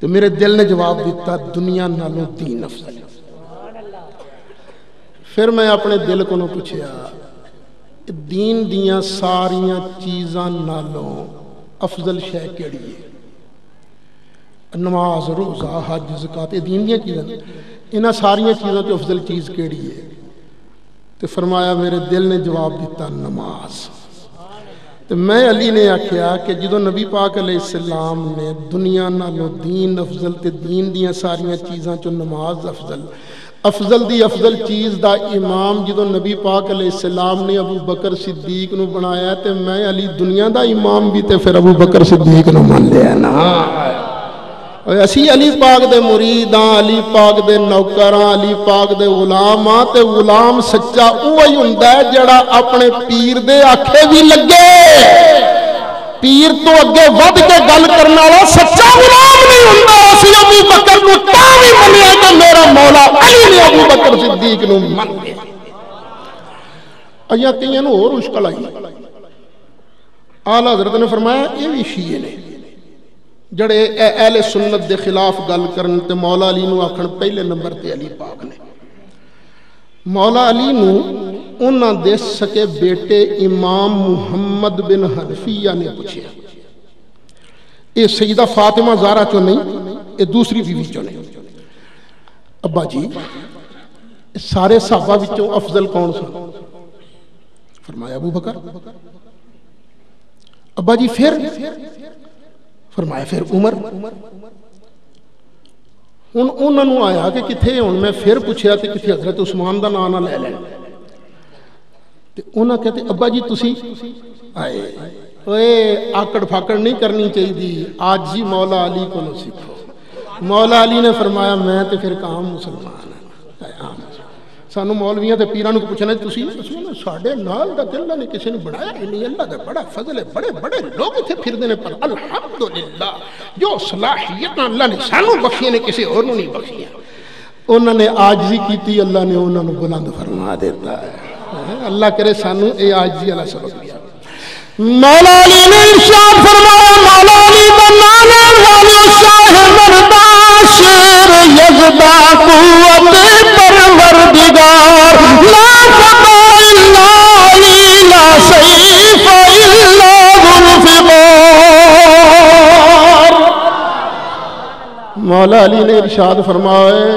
تو میرے دل نے جواب دیتا دنیا نالوں دین افضل ہے۔ پھر میں اپنے دل کو پوچھا دین دیاں ساریاں چیزاں نالوں افضل شے کیڑی ہے؟ نماز، روزہ، حج، زکات، یہ دین دیاں چیزاں، انہاں ساریاں چیزوں تو افضل چیز کیڑی ہے؟ تو فرمایا میرے دل نے جواب دیتا نماز۔ تو میں علی نے آکھیا کہ جدو نبی پاک علیہ السلام نے دنیا نالوں دین افضل تے دین دیاں ساریاں چیزاں چو نماز افضل، افضل دی افضل چیز دا امام جدو نبی پاک علیہ السلام نے ابو بکر صدیق نو بنایا تے میں علی دنیا دا امام بھی تے پھر ابو بکر صدیق نو مان لیا نا۔ اسی علی پاک دے مریداں، علی پاک دے نوکراں، علی پاک دے غلاماں، تے غلام سچا اوہی ہوندا ہے جڑا اپنے پیر دے آکھے بھی لگے۔ پیر تو اگے ود کے گل کرنے والا سچا غلام نہیں ہوندا۔ اسی ابو بکر نو تاں وی منیا کہ میرا مولا علی نے ابو بکر صدیق نو من لیا۔ ایا کئیاں نو اور مشکل آئی۔ اعلی حضرت نے فرمایا یہ بھی شیعہ نے جڑے اہل سنت دے خلاف گل کرن تے مولا علی نو آکھن پہلے نمبر تے علی پاک نے۔ مولا علی نو انہاں دے سکے بیٹے امام محمد بن حنفیہ نے پوچھیا، یہ سیدہ فاطمہ زہرا چو نہیں، یہ دوسری بیوی چو نہیں، ابا جی سارے صحابہ وچوں افضل کون سا؟ فرمایا ابو بکر۔ ابا جی پھر؟ فرمایا پھر عمر۔ ہن انہاں نو آیا کہ کتھے ہن میں پھر پوچھیا تے کتھے حضرت عثمان دا نام نہ لے لیں تے انہاں کہتے ابا جی تسی آئے اوے آکڑ پھاکڑ نہیں کرنی چاہیے، آج جی مولا علی کو نہ سیکھو۔ مولا علی نے فرمایا میں تے پھر کام مسلمان ہاں۔ سانو مولویاں تے پیراں نو پوچھنا تسی ساڈے نال دا اللہ نے کسی نے بنایا ہی نہیں، اللہ دا بڑا فضل ہے، بڑے بڑے لوگ اتنے پھردے نے، پر الحمدللہ جو صلاحیت اللہ نے سانو بخشیاں نے کسی اور نہیں بخشیاں۔ انہوں نے عاجزی کیتی، اللہ نے انہوں نے بلند فرما دیتا ہے۔ اللہ کرے سانو اے عاجزی اللہ سبق دیا۔ مولا علی نے ارشاد فرمایا، مولا علی دا نانا والو شاہ مردان شیر یزدا قوت پروردگار لا فقا الا علی لا سیف الا ذوالفقار۔ مولا علی نے ارشاد فرمایا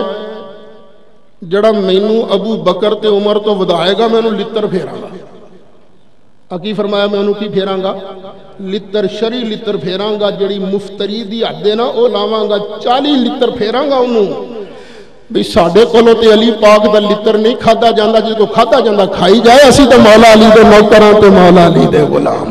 جڑا مینو ابو بکر تے عمر تو ودائے گا میں انہوں لتر پھیراں گا۔ اکی فرمایا میں انہوں کی پھیراں گا؟ لتر شری لتر پھیراں گا، جڑی مفتری دی حد دے نا او لاواں گا، 40 لتر پھیراں گا انہوں۔ بھی ساڑھے کولو تے علی پاک دا لتر نہیں کھادا جاندہ، جس کو کھادا جاندہ کھائی جائے، اسی تے مولا علی دے نوکراں تے مولا علی دے غلام۔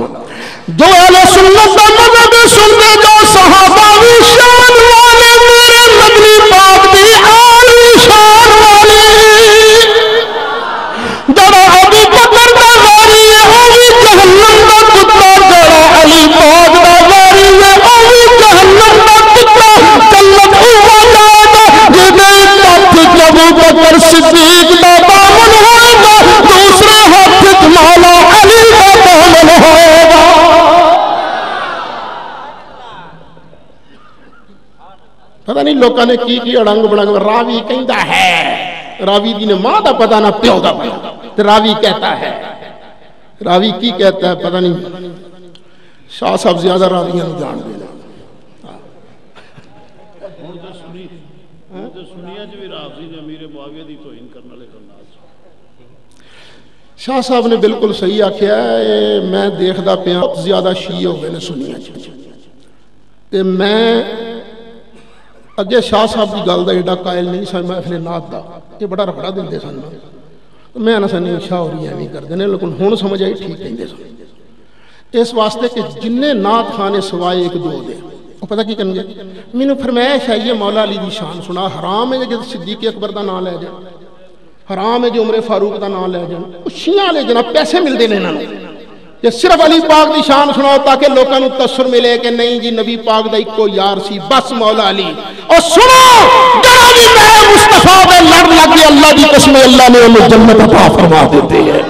جو اہل سنت دا مذہب سنتے جو صحابہ وی شان والے، میرے نبی پاک دی آل شان والی۔ جڑا ابو بکر دا واری ہے او وی جہنم دا کتا، جڑا علی پاک دا واری ہے او وی جہنم دا کتا۔ جنت اوہ جائے گا جدے تک ابو بکر صدیق دا دامن ہوئے گا، دوسرے ہاتھ مولا علی دا دامن ہوئے گا۔ پتہ نہیں لوکاں نے کی اڑنگ بڑنگ، راوی کہندا ہے، راوی دی نے ماں دا پتہ نہ پیو دا پتہ، تے راوی کہتا ہے، راوی کی کہتا ہے پتہ نہیں۔ شاہ صاحب زیادہ راویاں نو جان دینا۔ شاہ صاحب نے بالکل صحیح آکھیا ہے، میں دیکھدا پیا زیادہ شیعہ ہو گئے نے سنیاں چ، تے میں اگے شاہ صاحب کی گل دا ایڈا قائل نہیں سا محفل نعت دا، یہ بڑا رگڑا دیندے سن، میں نہ سنی شاہ ہوری ایویں کردے نے، لیکن ہن سمجھ آئی ٹھیک کہندے سن، اس واسطے کہ جننے نعت خانے سوائے ایک دو دے وہ پتہ کی کرنگے، مینوں فرمایا شاہیے مولا علی دی شان سنا، حرام ہے جب صدیق اکبر دا نام لے جان، حرام ہے جو عمر فاروق دا نام لے جان، شیعہ لے جانا پیسے ملتے ہیں انہوں نے، کہ صرف علی پاک دی شان سناؤ تاکہ لوگوں کو تاثر ملے کہ نہیں جی نبی پاک دا ایک کو یار سی بس مولا علی۔ اور سنو جڑا بھی میں مصطفیٰ دے لڑ لگے اللہ دی قسم اللہ نے انہیں جنت عطا فرما دیتے ہیں۔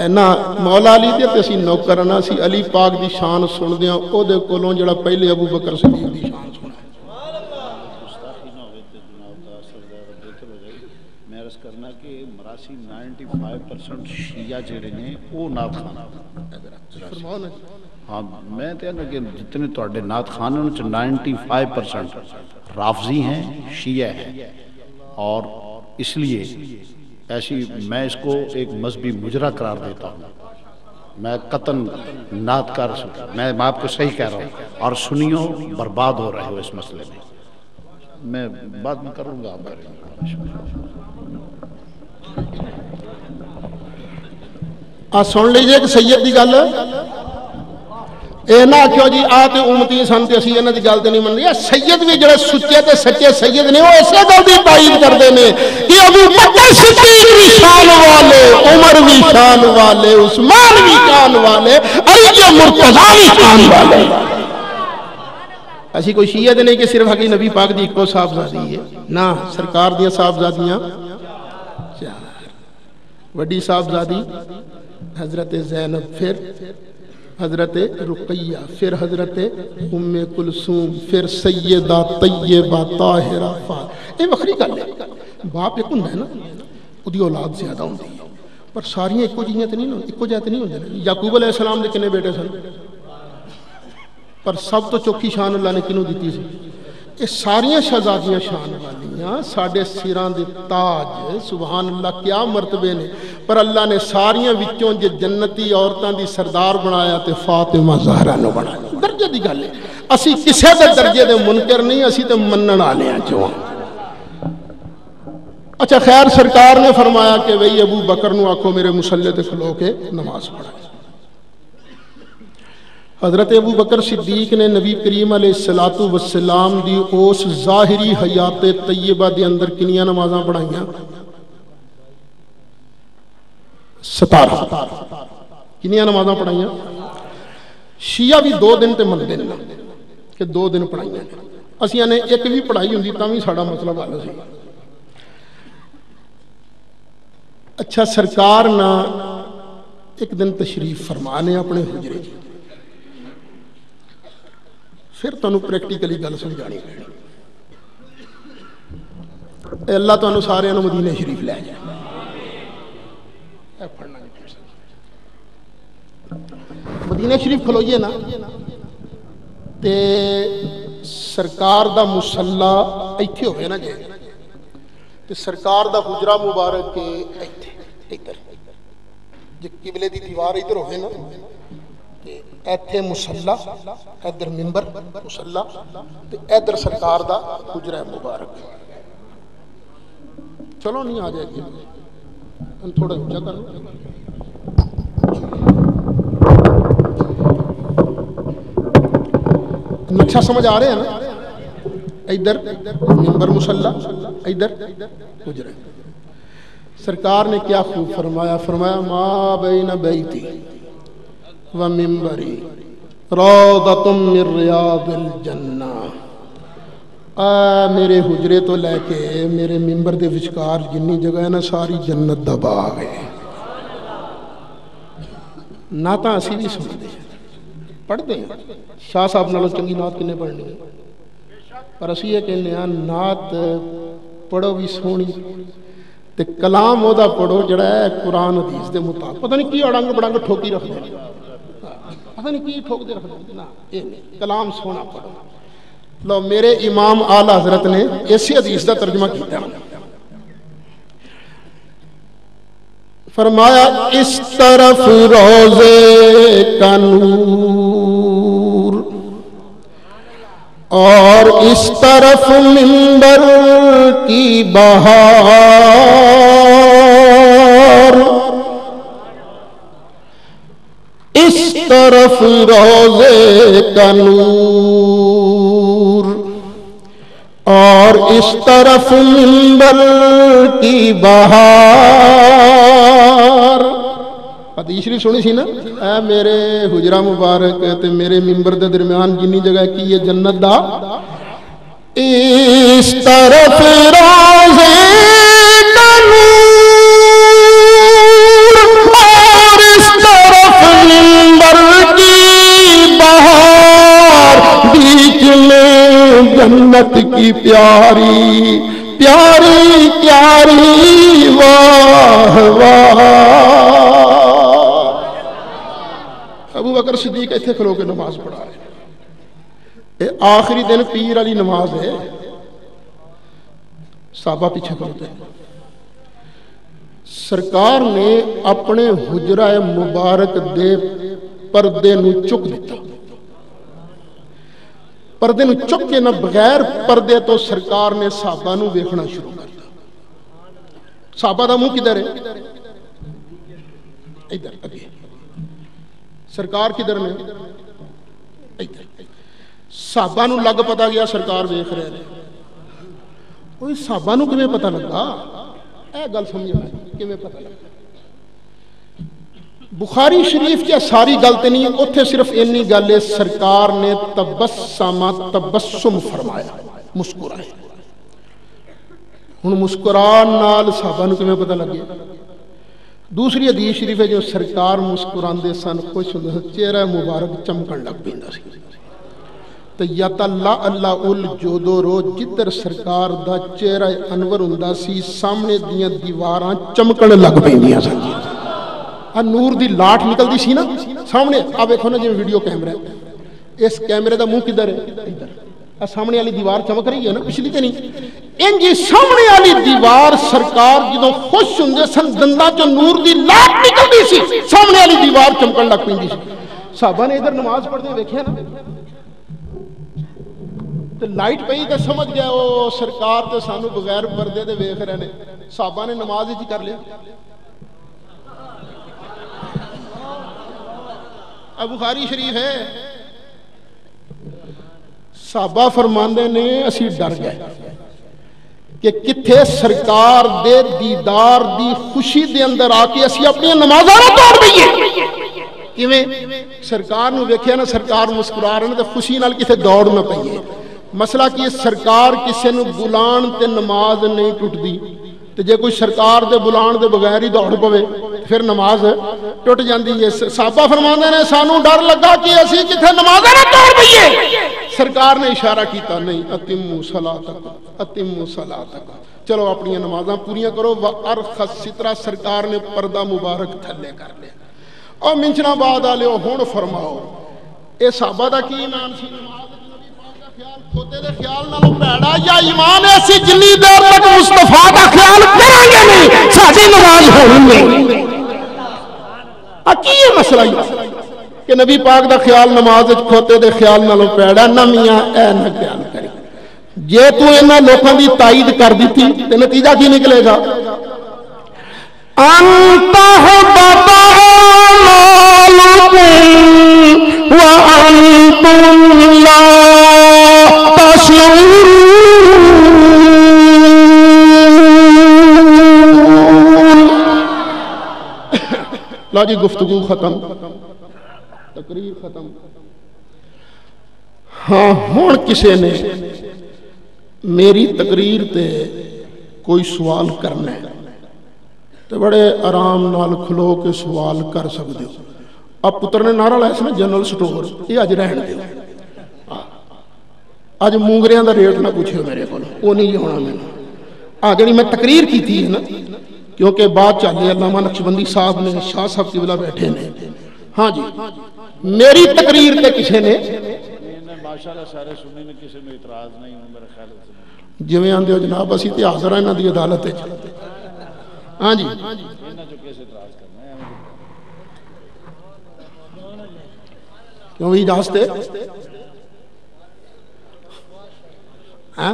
اینا مولا علی دے تے اسی نوکرنا سی علی پاک دی شان سن دیاں او دے کولوں جڑا پہلے ابو بکر صدیق دی شان سنا۔ میں عرض کرنا کہ مراسی 95% شیعہ جڑے نے وہ نعت خان فرماؤ نا جی۔ ہاں میں تے نا کہ جتنے تواڈے نعت خان ہیں ان چ 95% رافضی ہیں، شیعہ ہیں، اور اس لیے ایسی میں اس کو ایک مذہبی مجرا قرار دیتا ہوں۔ میں قطن نعت کار میں آپ کو صحیح کہہ رہا ہوں، اور سنیوں برباد ہو رہے ہو اس مسئلے میں بعد میں کروں گا۔ سن لیجیے کہ سید کی گل یہ نہ آخو جی آ تے امتی سن تے اسی انہاں دی گل تے نہیں من رہی۔ سید بھی جڑے سچے تے سچے سید نے وہ اسی گل دی تائید کرتے ہیں کہ ابو بکر صدیق بھی شان والے، عمر بھی شان والے، عثمان بھی شان والے، علی مرتضیٰ بھی شان والے۔ ایسی کوئی شیعہ نہیں کہ صرف حقی نبی پاک دی ایکو صاحبزادی ہے، نہ سرکار دیاں صاحبزادیاں چار، وڈی صاحبزادی حضرت زینب، پھر حضرت رقیہ، پھر حضرت ام کلثوم، پھر سیدہ طیبہ طاہرہ یہ وکری گل ہے۔ باپ ایک ہوندا ہے نا، اودی اولاد زیادہ ہوندی ہے، پر ساریاں ایکو جیاں تے نہیں ہوندی، ایکو جہے تے نہیں ہوندے۔ یعقوب علیہ السلام دے کنے بیٹے سن، پر سب تو چوکھی شان اللہ نے کنوں دیتی سی؟ یہ ساریاں شہزادیاں شان والیاں ساڈے سراں دے تاج، سبحان اللہ کیا مرتبے نے، پر اللہ نے ساریاں وچوں جے جنتی عورتاں دی سردار بنایا تے فاطمہ زہرا نو بنایا۔ درجے دی گل ہے، اسی کسے دے درجے دے منکر نہیں، اسی تے منن والے ہاں چوں۔ اچھا خیر، سرکار نے فرمایا کہ بھئی ابو بکر نو آکھو میرے مصلی تے کھلو کے نماز پڑھائے۔ حضرت ابو بکر صدیق نے نبی کریم علیہ السلام دی اس ظاہری حیات طیبہ دے اندر کنیاں نمازاں پڑھائیاں؟ 17 کنیاں نمازاں پڑھائیاں؟ شیعہ بھی 2 دن تے من دن کہ 2 دن پڑھائیاں، اسیاں نے ایک بھی پڑھائی ہوندی تاں بھی ساڈا مسئلہ حل سی۔ اچھا سرکار نہ ایک دن تشریف فرمانے اپنے حجرے، پھر تانوں پریکٹیکلی گل سمجھانی پڑی۔ اللہ تانوں سارے نوں مدینے شریف لے جائے۔ مدینے شریف کھلوئیے نا تے سرکار دا مصلا ایتھے ہوئے نا جے، تے سرکار دا حجرہ مبارک کے ایتھے ادھر جے قبلے دی دیوار ادھر ہوئے نا، ایتھے مصلا، ادھر منبر مصلا، تے ادھر سرکار دا حجرہ مبارک۔ چلو نہیں آ جائے گی تھوڑا اونچا کر لو۔ نقشہ سمجھ آ رہے ہیں نا؟ ادھر منبر مصلا، ادھر حجرہ۔ سرکار نے کیا خوب فرمایا، فرمایا ما بین بیتی ومنبری روضۃ من ریاض الجنہ۔ میرے حجرے تو لے کے میرے منبر دے وچکار جنی جگہ ہے نا ساری جنت دا باغ ہے۔ نعتاں اسی بھی سنتے ہیں، پڑھتے ہیں، شاہ صاحب نالوں چنگی نعت کنے پڑھنی ہے، پر اسی یہ کہنے ہیں نعت پڑھو بھی سونی تے کلام او دا پڑھو جڑا ہے قرآن حدیث دے مطابق۔ پتہ نہیں کی اڑنگ بڑنگ ٹھوکی رکھ دیں، پتہ نہیں کی ٹھوک دے رکھ دیں، نا کلام سونا پڑھو۔ لو میرے امام اعلی حضرت نے اسی حدیث دا ترجمہ کیتا، فرمایا اس طرف روزے کا نور اور اس طرف منبر کی بہار، اس طرف روزے کا نور اور اس طرف منبر کی بہار۔ حدیث شریف سنی سی نا، اے میرے حجرہ مبارک تے میرے منبر دے درمیان جنی جگہ کی ہے جنت دا، اس طرف روزے کا نور اور اس طرف منبر کی بہار، بیچ میں جنت کی پیاری پیاری پیاری واہ واہ. ابو بکر صدیق ایتھے کھلو کے نماز پڑھا رہے. یہ آخری دن پیر والی نماز ہے. صحابہ پیچھے کھلوتے ہیں. سرکار نے اپنے حجرہ مبارک دے پردے نو چک دیتا. پردے نو چک کے نہ بغیر پردے تو سرکار نے صحابہ نو ویکھنا شروع کر دیا. صحابہ دا منہ کدھر ہے؟ ادھر اگے. سرکار کدھر نے؟ ادھر. صحابہ نو لگ پتا گیا سرکار ویکھ رہے ہیں. کوئی صحابہ نو کیویں پتہ لگا؟ اے گل سمجھنا کیویں پتہ لگا؟ بخاری شریف کیا ساری گل تے نہیں، اوتھے صرف اینی گل ہے سرکار نے تبسم فرمایا، مسکرائے. ہن مسکران نال صحابہ نو کیویں پتہ لگے؟ دوسری حدیث شریف ہے جو سرکار مسکراندے سن، خوش ہوندے سن، چہرہ مبارک چمکن لگ پیندا سی. تے یتلا اللہ الجودو رو جدر سرکار دا چہرہ انور ہوندا سی سامنے دیاں دیواراں چمکن لگ پیندیاں سن. نور دی لاٹ نکلدی سی نا سامنے. اب دیکھو نا جی ویڈیو کیمرہ ہے، اس کیمرے دا منہ کدھر ہے؟ ادھر. سامنے والی دیوار چمک رہی ہے نا، پچھلی تے نہیں. انجی سامنے والی دیوار سرکار جدوں خوش ہوندے سن دنداں چوں نور دی لاٹ نکلدی سی، سامنے والی دیوار چمکن لگ پیندی سی. صحابہ نے ادھر نماز پڑھدے ویکھیا نا تے لائٹ پئی تے سمجھ گیا او سرکار تے سانو بغیر پردے دے ویکھ رہے نے. صحابہ نے نماز وچ کر لیا. بخاری شریف ہے. صحابہ فرماندے نے اسی ڈر گئے کہ کتھے سرکار دے دیدار دی خوشی دے اندر آ کے اسی اپنی نمازاں نہ توڑ دئیے. کیویں؟ سرکار نو ویکھیا نا سرکار مسکرا رہے نے تے خوشی نال کسے دوڑ نہ پئیے. مسئلہ کی سرکار کسے نو بلان تے نماز نہیں ٹوٹدی، تے جے کوئی سرکار دے بلان دے بغیر ہی دوڑ پوے پھر نماز ٹوٹ جاندی ہے. صحابہ فرماندے نے سانو ڈر لگا کہ اسی کتھے نمازاں نہ توڑ دئیے. سرکار نے اشارہ کیتا نہیں، اتموا صلاتکم اتموا صلاتکم، چلو اپنی نمازاں پوریاں کرو. وارخص سترہ سرکار نے پردہ مبارک تھلے کر لیا. اور منچنا بعد والے ہن فرماؤ اے صحابہ دا کی ایمان سی؟ کھوتے دے خیال نالوں بھڑا یا ایمان ایسی جنی دیر تک مصطفیٰ دا خیال کریں گے نہیں ساڈی نماز ہونی نہیں. کی یہ مسئلہ ہے کہ نبی پاک دا خیال نماز وچ کھوتے دے خیال نالوں پیڑا نہ میاں اے نہ بیان کرے. جے تو انہاں لوکاں دی تائید کر دتی تے نتیجہ کی نکلے گا؟ انت بابا وانتم لا تشعرون. لا جی گفتگو ختم، تقریر ختم. ہاں ہن کسے نے میری تقریر تے کوئی سوال کرنا ہے تو بڑے آرام نال کھلو کے سوال کر سکتے ہو. اب پتر نے نعرہ لایا نا جنرل سٹور، یہ اج رہن دیو. اج مونگریاں دا ریٹ نہ پوچھو میرے کو، وہ نہیں ہونا. میں جڑی میں تقریر کی تھی نا کیونکہ بات چاہیے علامہ نقشبندی صاحب نے شاہ صاحب قبلہ بیٹھے نے. ہاں جی میری تقریر تے کسی نے ماشاءاللہ سارے سنی نے کسی نے اعتراض نہیں میرے خیال سے جویں آندے ہو جناب اسی تے حاضر ہیں انہاں دی عدالت وچ. ہاں جی انہاں جو کیسے اعتراض کرنا ہے کیوں بھی اجازت ہے؟ ہاں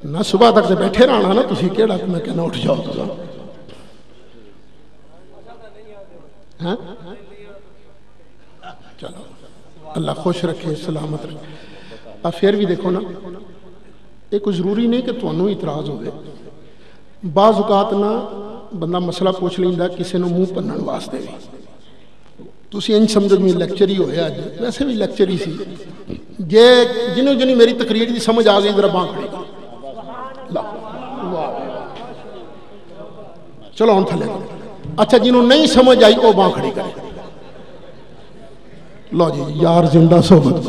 نہ صبح تک تے بیٹھے رہنا نا تسی کیڑا میں کہنا اٹھ جاؤ تساں. ہاں چلو اللہ خوش رکھے سلامت رکھے. اب پھر بھی دیکھو نا یہ کوئی ضروری نہیں کہ تمہیں اعتراض ہوئے. بعض اوقات نا بندہ مسئلہ پوچھ لیندا کسی نو منہ پنن واسطے بھی. تسی انج سمجھو میں لیکچر ہی ہویا اج، ویسے بھی لیکچر ہی سی. جے جنوں جنی میری تقریر دی سمجھ آ گئی ذرا باں کھڑی کرو. چلو ہن تھلے. اچھا جنوں نہیں سمجھ آئی وہ باں کھڑی کرے. لو جی یار زندہ صحبت.